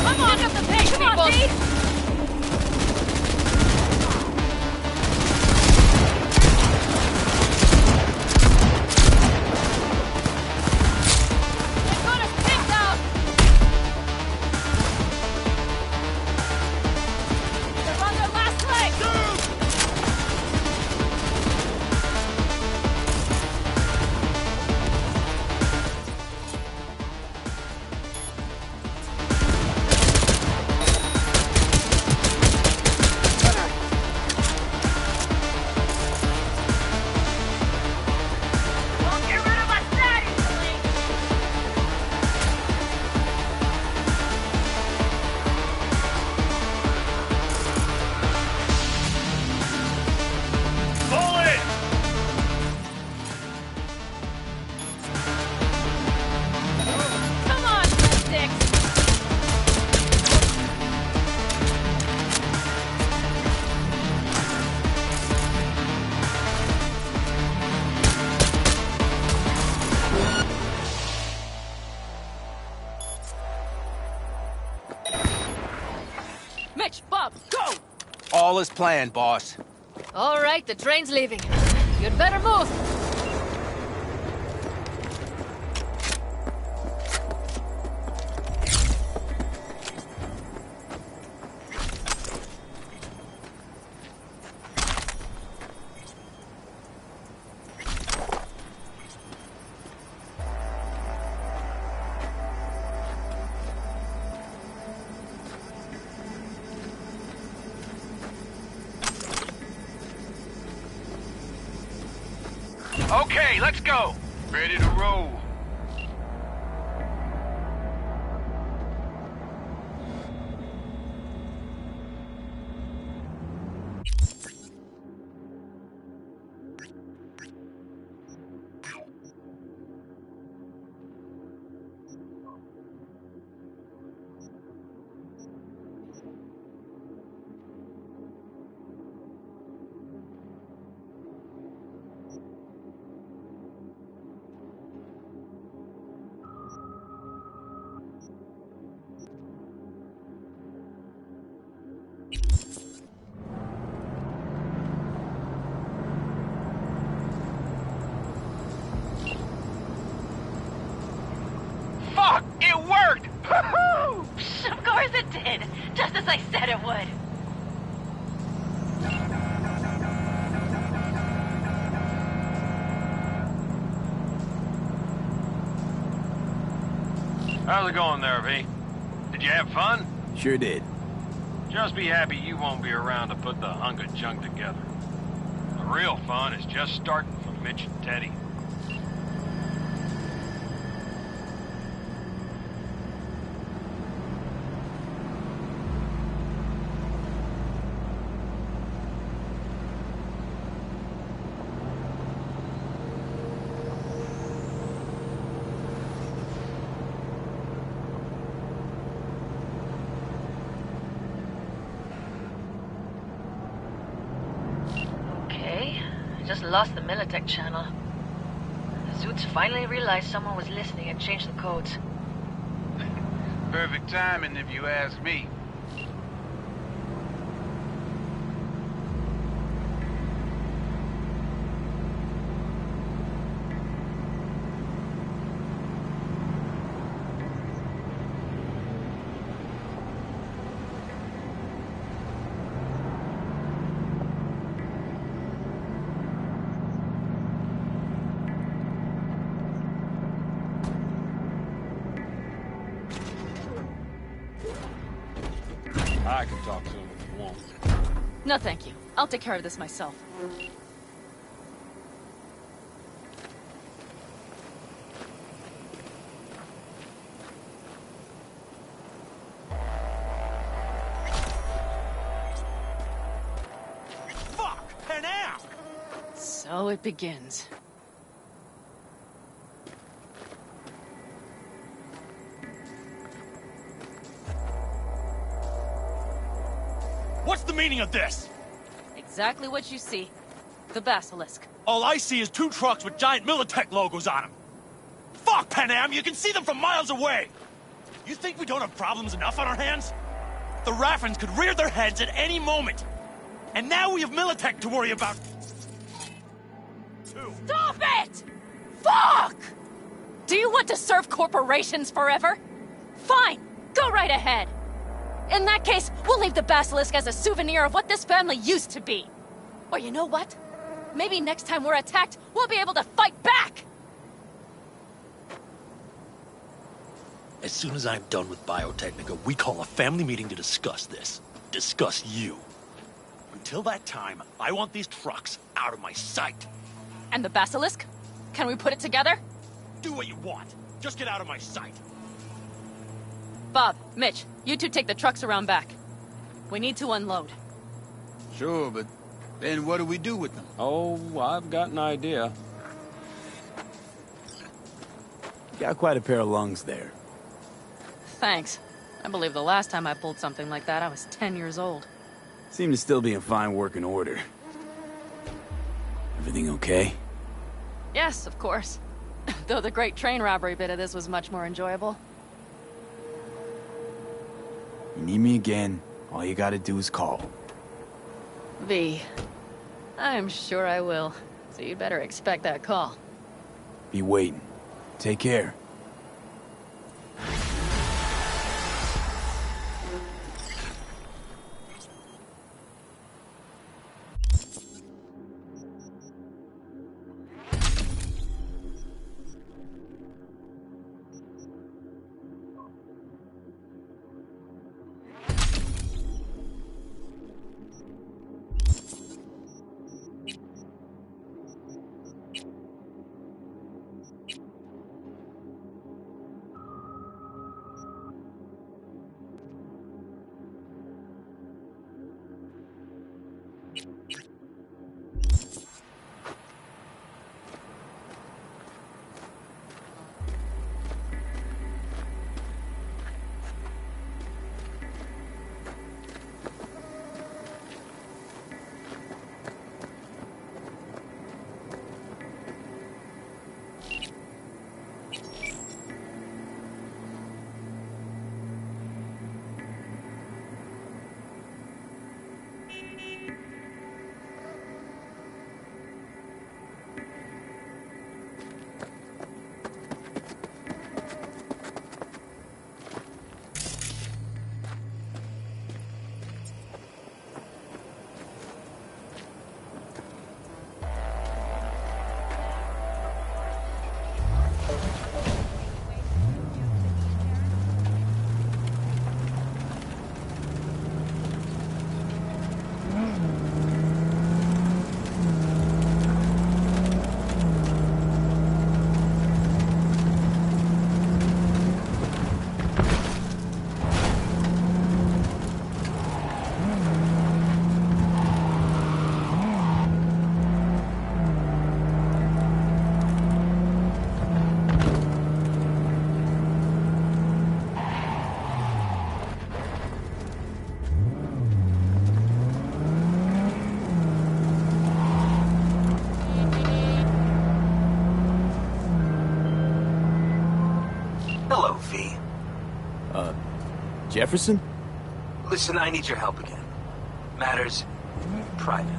Come on! Pick up the pace, people! On, Pete. They've got us picked out! They're on their last leg! Don't get rid of us that easily! Pull it! Come on, breadsticks! Mitch, Bob, go! All is planned, boss. All right, the train's leaving. You'd better move. Okay, let's go. Ready to roll. Fuck! It worked! Woohoo! Of course it did! Just as I said it would. How's it going there, V? Did you have fun? Sure did. Just be happy you won't be around to put the hunk of junk together. The real fun is just starting for Mitch and Teddy. Okay, I just lost the Militech channel. The Zoots finally realized someone was listening and changed the codes. Perfect timing, if you ask me. I can talk to him if you want. No, thank you. I'll take care of this myself. Fuck! Panam! So it begins. What's the meaning of this? Exactly what you see. The Basilisk. All I see is 2 trucks with giant Militech logos on them. Fuck, Panam! You can see them from miles away! You think we don't have problems enough on our hands? The Raffens could rear their heads at any moment. And now we have Militech to worry about. Stop it! Fuck! Do you want to serve corporations forever? Fine, go right ahead. In that case, we'll leave the Basilisk as a souvenir of what this family used to be. Or you know what? Maybe next time we're attacked, we'll be able to fight back! As soon as I'm done with Biotechnica, we call a family meeting to discuss this. Discuss you. Until that time, I want these trucks out of my sight. And the Basilisk? Can we put it together? Do what you want. Just get out of my sight. Bob, Mitch, you two take the trucks around back. We need to unload. Sure, but then what do we do with them? Oh, I've got an idea. Got quite a pair of lungs there. Thanks. I believe the last time I pulled something like that, I was 10 years old. Seem to still be in fine working order. Everything okay? Yes, of course. Though the great train robbery bit of this was much more enjoyable. You need me again, all you gotta do is call. V. I'm sure I will. So you'd better expect that call. Be waiting. Take care. Hello, V. Jefferson? Listen, I need your help again. Matters private.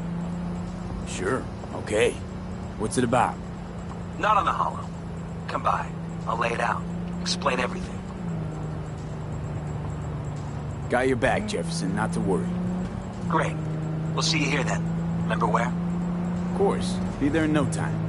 Sure, okay. What's it about? Not on the hollow. Come by. I'll lay it out. Explain everything. Got your back, Jefferson, not to worry. Great. We'll see you here then. Remember where? Of course. Be there in no time.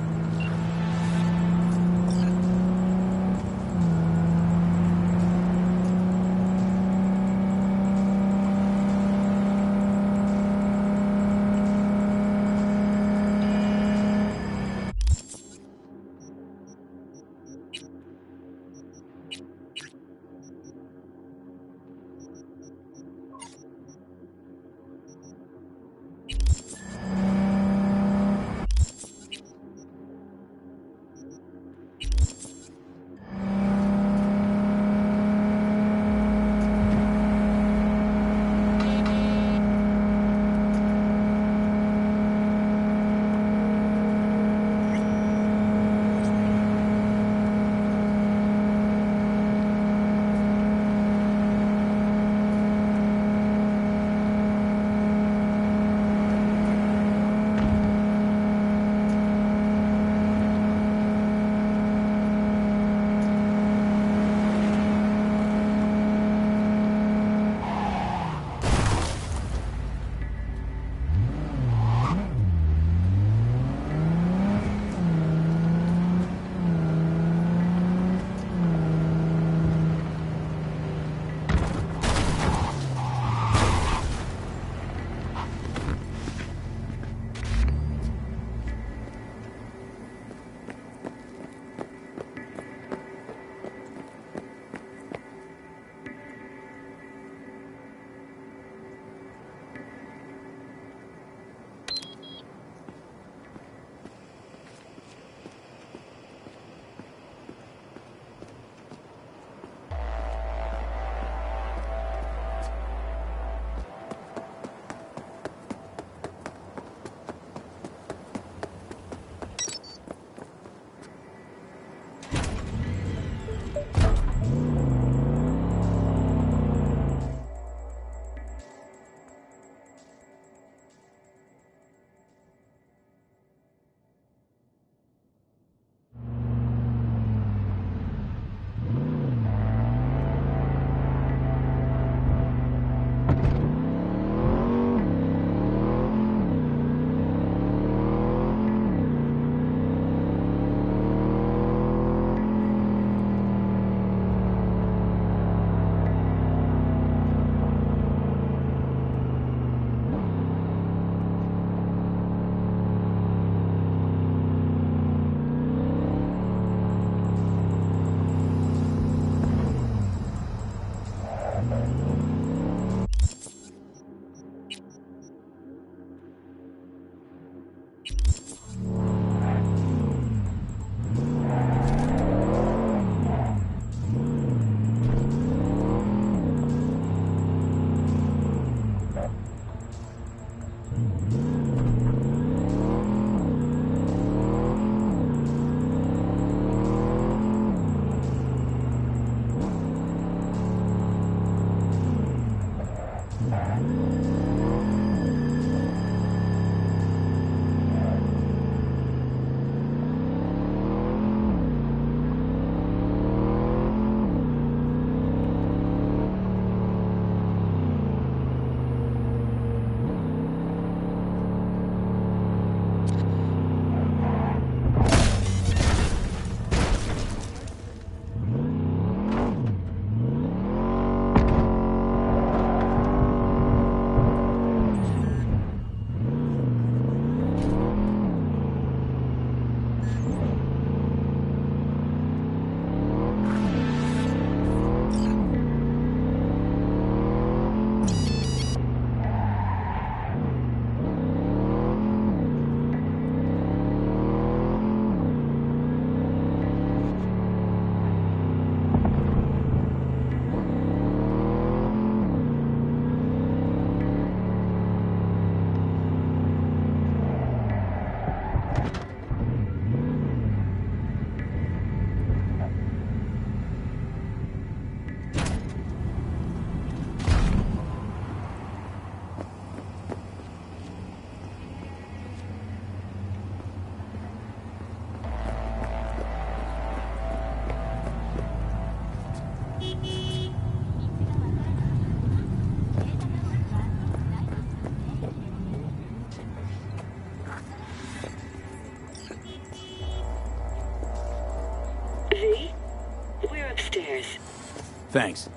this. Thanks.